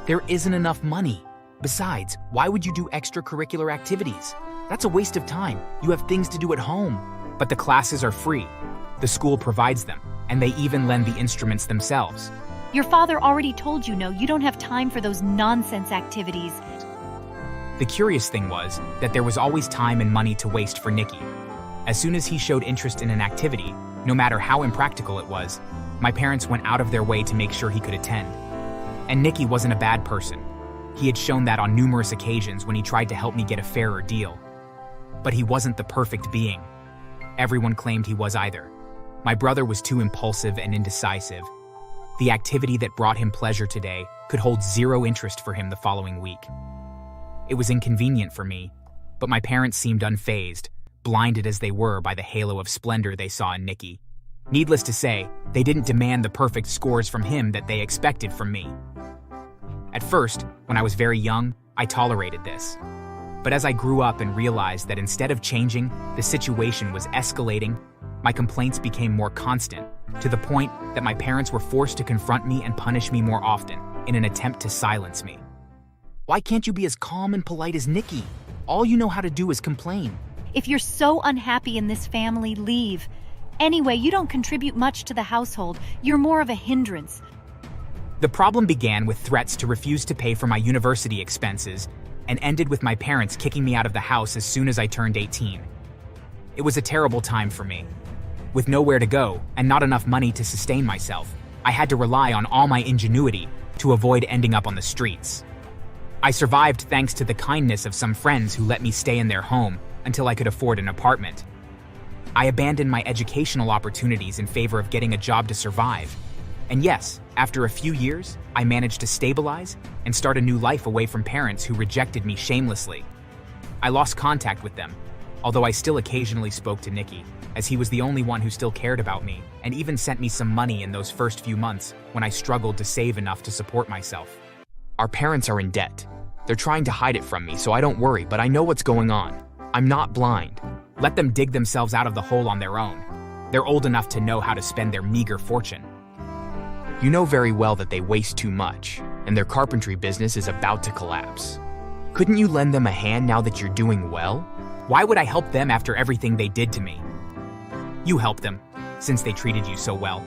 There isn't enough money. Besides, why would you do extracurricular activities? That's a waste of time. You have things to do at home. But the classes are free. The school provides them, and they even lend the instruments themselves. Your father already told you no, you don't have time for those nonsense activities. The curious thing was that there was always time and money to waste for Nicky. As soon as he showed interest in an activity, no matter how impractical it was, my parents went out of their way to make sure he could attend. And Nicky wasn't a bad person. He had shown that on numerous occasions when he tried to help me get a fairer deal. But he wasn't the perfect being. Everyone claimed he was either. My brother was too impulsive and indecisive. The activity that brought him pleasure today could hold 0 interest for him the following week. It was inconvenient for me, but my parents seemed unfazed, blinded as they were by the halo of splendor they saw in Nicky. Needless to say, they didn't demand the perfect scores from him that they expected from me. At first, when I was very young, I tolerated this. But as I grew up and realized that instead of changing, the situation was escalating, my complaints became more constant, to the point that my parents were forced to confront me and punish me more often in an attempt to silence me. Why can't you be as calm and polite as Nicky? All you know how to do is complain. If you're so unhappy in this family, leave. Anyway, you don't contribute much to the household. You're more of a hindrance. The problem began with threats to refuse to pay for my university expenses and ended with my parents kicking me out of the house as soon as I turned 18. It was a terrible time for me. With nowhere to go and not enough money to sustain myself, I had to rely on all my ingenuity to avoid ending up on the streets. I survived thanks to the kindness of some friends who let me stay in their home until I could afford an apartment. I abandoned my educational opportunities in favor of getting a job to survive. And yes, after a few years, I managed to stabilize and start a new life away from parents who rejected me shamelessly. I lost contact with them, although I still occasionally spoke to Nikki, as he was the only one who still cared about me and even sent me some money in those first few months when I struggled to save enough to support myself. Our parents are in debt. They're trying to hide it from me, so I don't worry, but I know what's going on. I'm not blind. Let them dig themselves out of the hole on their own. They're old enough to know how to spend their meager fortune. You know very well that they waste too much, and their carpentry business is about to collapse. Couldn't you lend them a hand now that you're doing well? Why would I help them after everything they did to me? You helped them, since they treated you so well.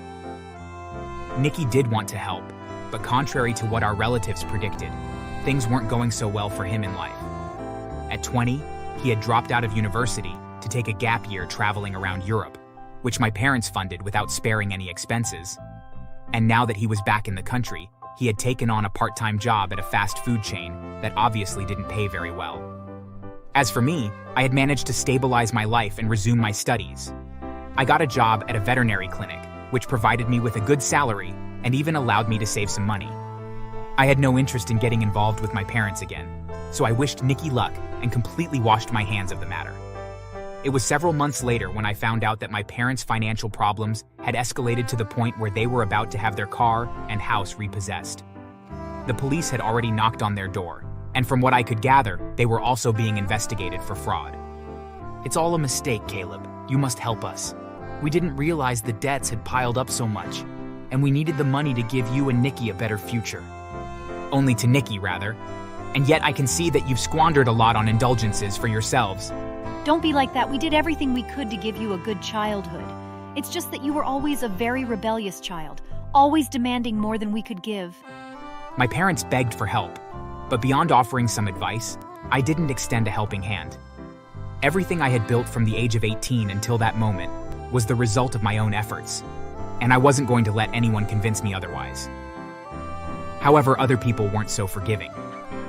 Nikki did want to help, but contrary to what our relatives predicted, things weren't going so well for him in life. At 20, he had dropped out of university to take a gap year traveling around Europe, which my parents funded without sparing any expenses. And now that he was back in the country, he had taken on a part-time job at a fast food chain that obviously didn't pay very well. As for me, I had managed to stabilize my life and resume my studies. I got a job at a veterinary clinic, which provided me with a good salary and even allowed me to save some money. I had no interest in getting involved with my parents again, so I wished Nikki luck and completely washed my hands of the matter. It was several months later when I found out that my parents' financial problems had escalated to the point where they were about to have their car and house repossessed. The police had already knocked on their door, and from what I could gather, they were also being investigated for fraud. It's all a mistake, Caleb. You must help us. We didn't realize the debts had piled up so much, and we needed the money to give you and Nikki a better future. Only to Nikki, rather. And yet I can see that you've squandered a lot on indulgences for yourselves. Don't be like that. We did everything we could to give you a good childhood. It's just that you were always a very rebellious child, always demanding more than we could give. My parents begged for help, but beyond offering some advice, I didn't extend a helping hand. Everything I had built from the age of 18 until that moment was the result of my own efforts, and I wasn't going to let anyone convince me otherwise. However, other people weren't so forgiving.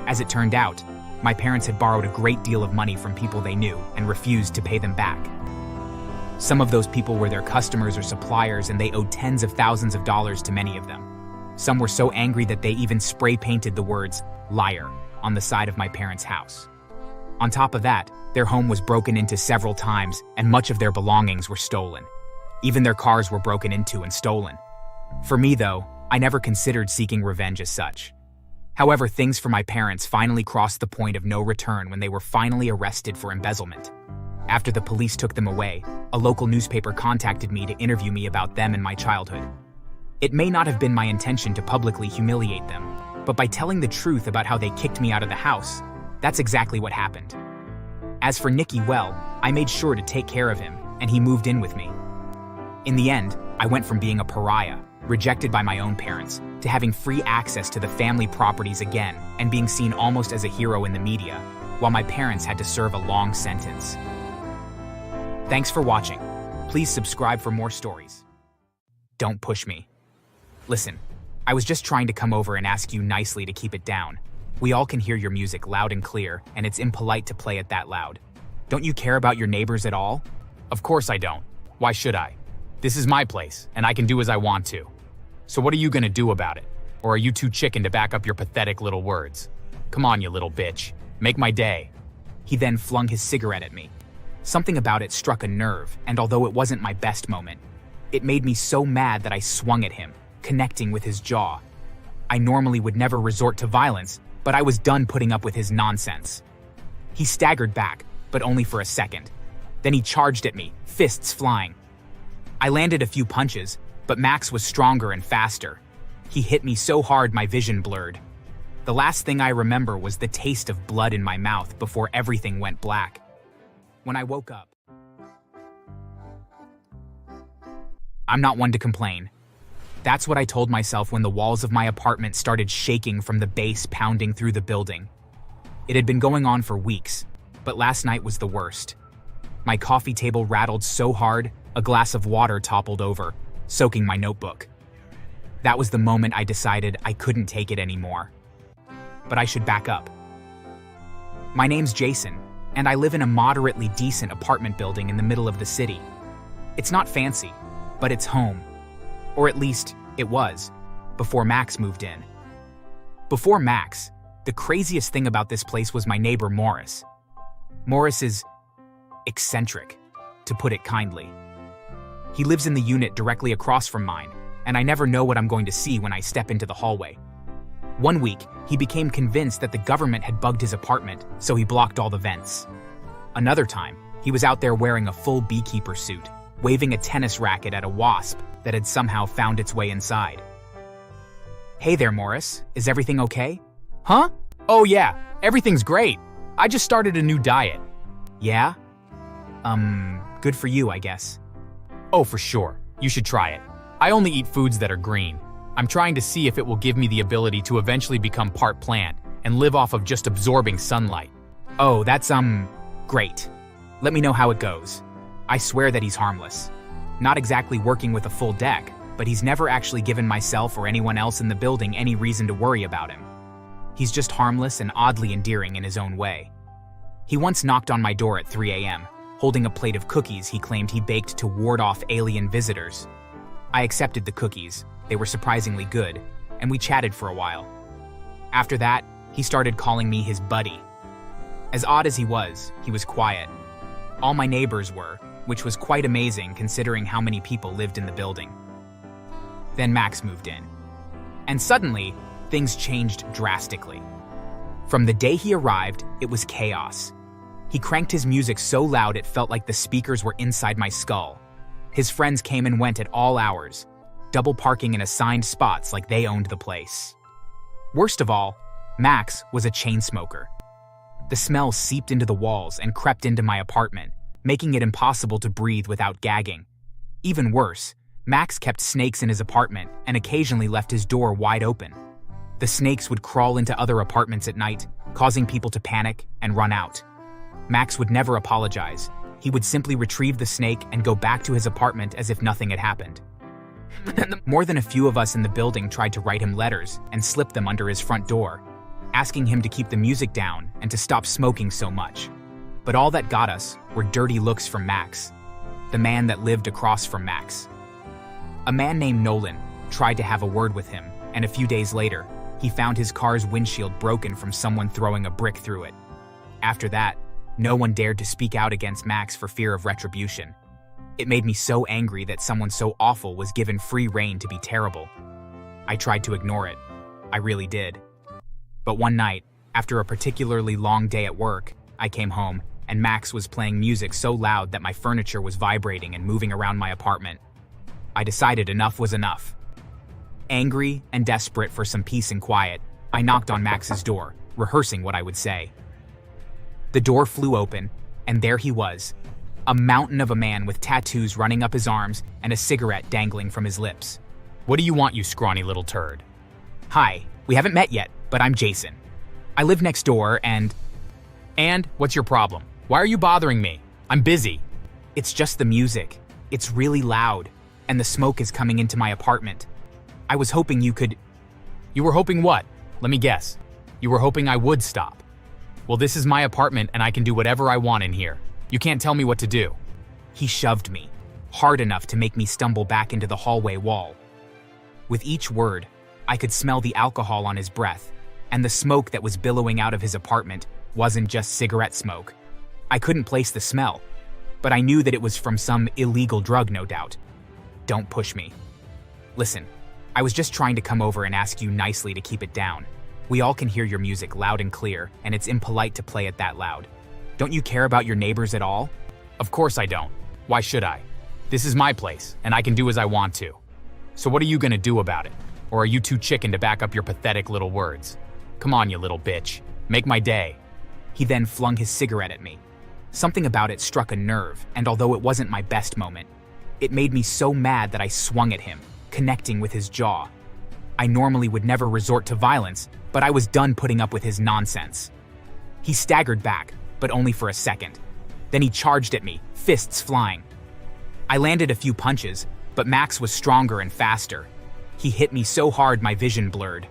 As it turned out, my parents had borrowed a great deal of money from people they knew and refused to pay them back. Some of those people were their customers or suppliers, and they owed tens of thousands of dollars to many of them. Some were so angry that they even spray painted the words "liar" on the side of my parents' house. On top of that, their home was broken into several times, and much of their belongings were stolen. Even their cars were broken into and stolen. For me, though, I never considered seeking revenge as such. However, things for my parents finally crossed the point of no return when they were finally arrested for embezzlement. After the police took them away, a local newspaper contacted me to interview me about them and my childhood. It may not have been my intention to publicly humiliate them, but by telling the truth about how they kicked me out of the house, that's exactly what happened. As for Nikki, well, I made sure to take care of him, and he moved in with me. In the end, I went from being a pariah, rejected by my own parents, to having free access to the family properties again and being seen almost as a hero in the media, while my parents had to serve a long sentence. Thanks for watching. Please subscribe for more stories. Don't push me. Listen, I was just trying to come over and ask you nicely to keep it down. We all can hear your music loud and clear, and it's impolite to play it that loud. Don't you care about your neighbors at all? Of course I don't. Why should I? This is my place, and I can do as I want to. So what are you gonna do about it? Or are you too chicken to back up your pathetic little words? Come on, you little bitch. Make my day. He then flung his cigarette at me. Something about it struck a nerve, and although it wasn't my best moment, it made me so mad that I swung at him, connecting with his jaw. I normally would never resort to violence, but I was done putting up with his nonsense. He staggered back, but only for a second. Then he charged at me, fists flying. I landed a few punches, but Max was stronger and faster. He hit me so hard my vision blurred. The last thing I remember was the taste of blood in my mouth before everything went black. When I woke up, I'm not one to complain. That's what I told myself when the walls of my apartment started shaking from the bass pounding through the building. It had been going on for weeks, but last night was the worst. My coffee table rattled so hard, a glass of water toppled over, soaking my notebook. That was the moment I decided I couldn't take it anymore. But I should back up. My name's Jason, and I live in a moderately decent apartment building in the middle of the city. It's not fancy, but it's home. Or at least, it was, before Max moved in. Before Max, the craziest thing about this place was my neighbor Morris. Morris is... eccentric, to put it kindly. He lives in the unit directly across from mine, and I never know what I'm going to see when I step into the hallway. One week, he became convinced that the government had bugged his apartment, so he blocked all the vents. Another time, he was out there wearing a full beekeeper suit, waving a tennis racket at a wasp that had somehow found its way inside. "Hey there, Morris. Is everything okay?" Huh? Oh yeah, everything's great. I just started a new diet. Yeah? Good for you, I guess. Oh, for sure. You should try it. I only eat foods that are green. I'm trying to see if it will give me the ability to eventually become part plant and live off of just absorbing sunlight. Oh, that's, great. Let me know how it goes. I swear that he's harmless. Not exactly working with a full deck, but he's never actually given myself or anyone else in the building any reason to worry about him. He's just harmless and oddly endearing in his own way. He once knocked on my door at 3 a.m., holding a plate of cookies he claimed he baked to ward off alien visitors. I accepted the cookies. They were surprisingly good, and we chatted for a while. After that, he started calling me his buddy. As odd as he was quiet. All my neighbors were, which was quite amazing considering how many people lived in the building. Then Max moved in. And suddenly, things changed drastically. From the day he arrived, it was chaos. He cranked his music so loud it felt like the speakers were inside my skull. His friends came and went at all hours, double parking in assigned spots like they owned the place. Worst of all, Max was a chain smoker. The smell seeped into the walls and crept into my apartment, making it impossible to breathe without gagging. Even worse, Max kept snakes in his apartment and occasionally left his door wide open. The snakes would crawl into other apartments at night, causing people to panic and run out. Max would never apologize. He would simply retrieve the snake and go back to his apartment as if nothing had happened. More than a few of us in the building tried to write him letters and slip them under his front door, asking him to keep the music down and to stop smoking so much. But all that got us were dirty looks from Max, the man that lived across from Max. A man named Nolan tried to have a word with him, and a few days later, he found his car's windshield broken from someone throwing a brick through it. After that, no one dared to speak out against Max for fear of retribution. It made me so angry that someone so awful was given free rein to be terrible. I tried to ignore it. I really did. But one night, after a particularly long day at work, I came home, and Max was playing music so loud that my furniture was vibrating and moving around my apartment. I decided enough was enough. Angry and desperate for some peace and quiet, I knocked on Max's door, rehearsing what I would say. The door flew open, and there he was, a mountain of a man with tattoos running up his arms and a cigarette dangling from his lips. What do you want, you scrawny little turd? Hi, we haven't met yet, but I'm Jason. I live next door and what's your problem? Why are you bothering me? I'm busy. It's just the music. It's really loud, and the smoke is coming into my apartment. I was hoping you could... You were hoping what? Let me guess. You were hoping I would stop. Well, this is my apartment and I can do whatever I want in here. You can't tell me what to do. He shoved me, hard enough to make me stumble back into the hallway wall. With each word, I could smell the alcohol on his breath, and the smoke that was billowing out of his apartment wasn't just cigarette smoke. I couldn't place the smell, but I knew that it was from some illegal drug, no doubt. Don't push me. Listen, I was just trying to come over and ask you nicely to keep it down. We all can hear your music loud and clear, and it's impolite to play it that loud. Don't you care about your neighbors at all? Of course I don't. Why should I? This is my place, and I can do as I want to. So what are you gonna do about it? Or are you too chicken to back up your pathetic little words? Come on, you little bitch. Make my day. He then flung his cigarette at me. Something about it struck a nerve, and although it wasn't my best moment, it made me so mad that I swung at him, connecting with his jaw. I normally would never resort to violence, but I was done putting up with his nonsense. He staggered back, but only for a second. Then he charged at me, fists flying. I landed a few punches, but Max was stronger and faster. He hit me so hard my vision blurred.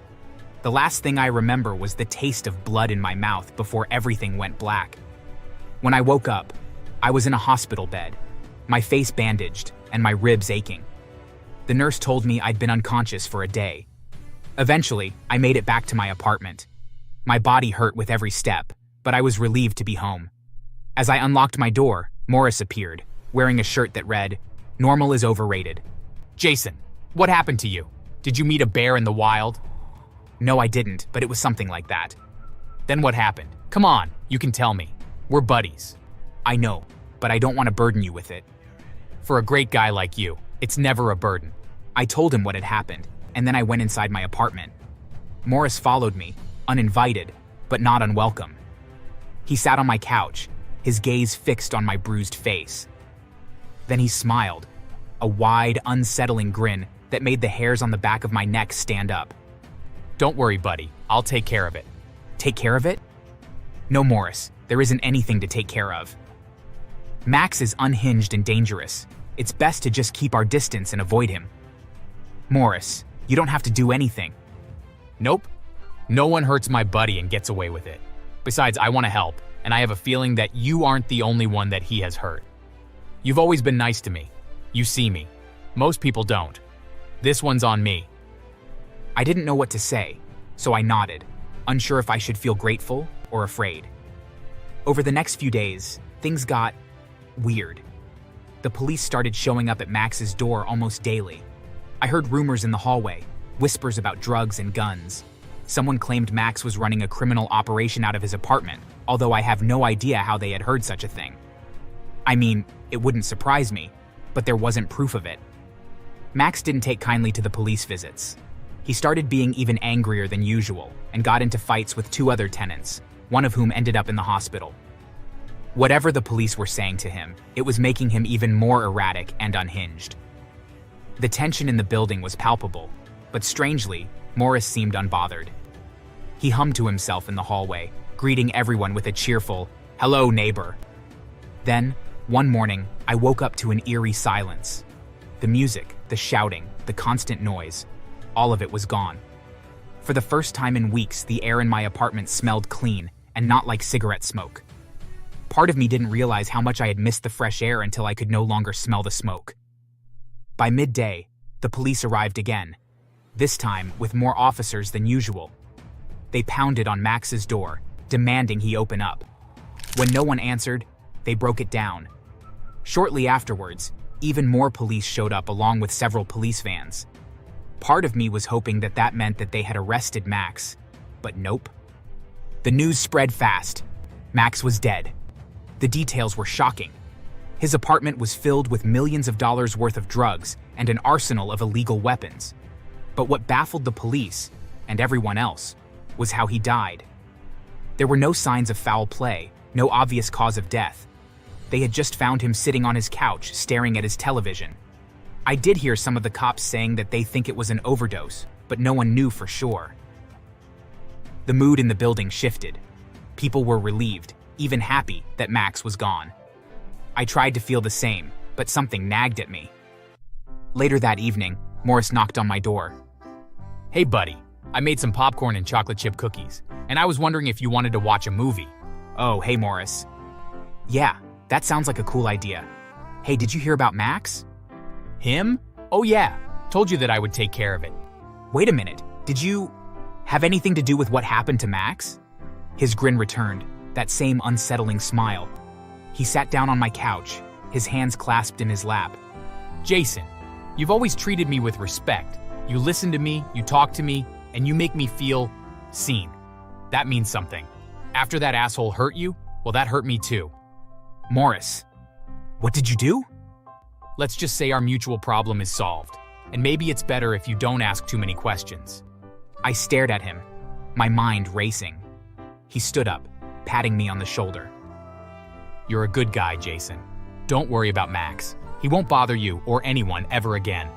The last thing I remember was the taste of blood in my mouth before everything went black. When I woke up, I was in a hospital bed, my face bandaged and my ribs aching. The nurse told me I'd been unconscious for a day. Eventually, I made it back to my apartment. My body hurt with every step, but I was relieved to be home. As I unlocked my door, Morris appeared, wearing a shirt that read, "Normal is overrated." Jason, what happened to you? Did you meet a bear in the wild? No, I didn't, but it was something like that. Then what happened? Come on, you can tell me. We're buddies. I know, but I don't want to burden you with it. For a great guy like you, it's never a burden. I told him what had happened, and then I went inside my apartment. Morris followed me, uninvited, but not unwelcome. He sat on my couch, his gaze fixed on my bruised face. Then he smiled, a wide, unsettling grin that made the hairs on the back of my neck stand up. Don't worry, buddy. I'll take care of it. Take care of it? No, Morris, there isn't anything to take care of. Max is unhinged and dangerous. It's best to just keep our distance and avoid him. Morris, you don't have to do anything. Nope. No one hurts my buddy and gets away with it. Besides, I want to help, and I have a feeling that you aren't the only one that he has hurt. You've always been nice to me. You see me. Most people don't. This one's on me. I didn't know what to say, so I nodded, unsure if I should feel grateful or afraid. Over the next few days, things got weird. The police started showing up at Max's door almost daily. I heard rumors in the hallway, whispers about drugs and guns. Someone claimed Max was running a criminal operation out of his apartment, although I have no idea how they had heard such a thing. I mean, it wouldn't surprise me, but there wasn't proof of it. Max didn't take kindly to the police visits. He started being even angrier than usual and got into fights with 2 other tenants, one of whom ended up in the hospital. Whatever the police were saying to him, it was making him even more erratic and unhinged. The tension in the building was palpable, but strangely, Morris seemed unbothered. He hummed to himself in the hallway, greeting everyone with a cheerful, "Hello, neighbor." Then, one morning, I woke up to an eerie silence. The music, the shouting, the constant noise, all of it was gone. For the first time in weeks, the air in my apartment smelled clean and not like cigarette smoke. Part of me didn't realize how much I had missed the fresh air until I could no longer smell the smoke. By midday, the police arrived again, this time with more officers than usual. They pounded on Max's door, demanding he open up. When no one answered, they broke it down. Shortly afterwards, even more police showed up along with several police vans. Part of me was hoping that that meant that they had arrested Max, but nope. The news spread fast. Max was dead. The details were shocking. His apartment was filled with millions of dollars worth of drugs and an arsenal of illegal weapons. But what baffled the police, and everyone else, was how he died. There were no signs of foul play, no obvious cause of death. They had just found him sitting on his couch, staring at his television. I did hear some of the cops saying that they think it was an overdose, but no one knew for sure. The mood in the building shifted. People were relieved, even happy that Max was gone. I tried to feel the same, but something nagged at me. Later that evening, Morris knocked on my door. Hey buddy, I made some popcorn and chocolate chip cookies, and I was wondering if you wanted to watch a movie. Oh, hey Morris. Yeah, that sounds like a cool idea. Hey, did you hear about Max? Him? Oh yeah, told you that I would take care of it. Wait a minute, did you have anything to do with what happened to Max? His grin returned, that same unsettling smile. He sat down on my couch, his hands clasped in his lap. Jason, you've always treated me with respect. You listen to me, you talk to me, and you make me feel seen. That means something. After that asshole hurt you, well, that hurt me too. Morris, what did you do? Let's just say our mutual problem is solved, and maybe it's better if you don't ask too many questions. I stared at him, my mind racing. He stood up, patting me on the shoulder. You're a good guy, Jason. Don't worry about Max. He won't bother you or anyone ever again.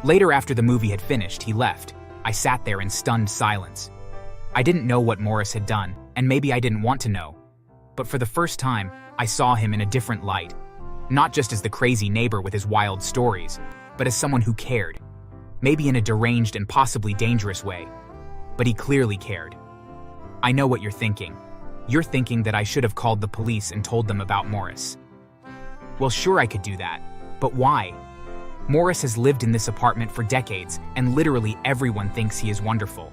Later, after the movie had finished, he left. I sat there in stunned silence. I didn't know what Morris had done, and maybe I didn't want to know. But for the first time, I saw him in a different light. Not just as the crazy neighbor with his wild stories, but as someone who cared. Maybe in a deranged and possibly dangerous way. But he clearly cared. I know what you're thinking. You're thinking that I should have called the police and told them about Morris. Well, sure I could do that, but why? Morris has lived in this apartment for decades, and literally everyone thinks he is wonderful.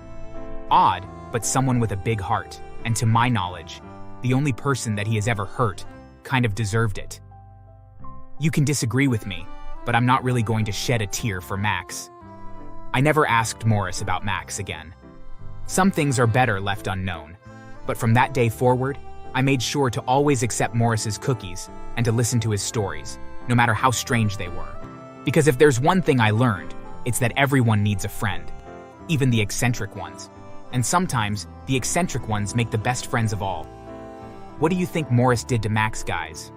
Odd, but someone with a big heart, and to my knowledge, the only person that he has ever hurt, kind of deserved it. You can disagree with me, but I'm not really going to shed a tear for Max. I never asked Morris about Max again. Some things are better left unknown, but from that day forward, I made sure to always accept Morris's cookies and to listen to his stories, no matter how strange they were. Because if there's one thing I learned, it's that everyone needs a friend, even the eccentric ones. And sometimes, the eccentric ones make the best friends of all. What do you think Morris did to Max, guys?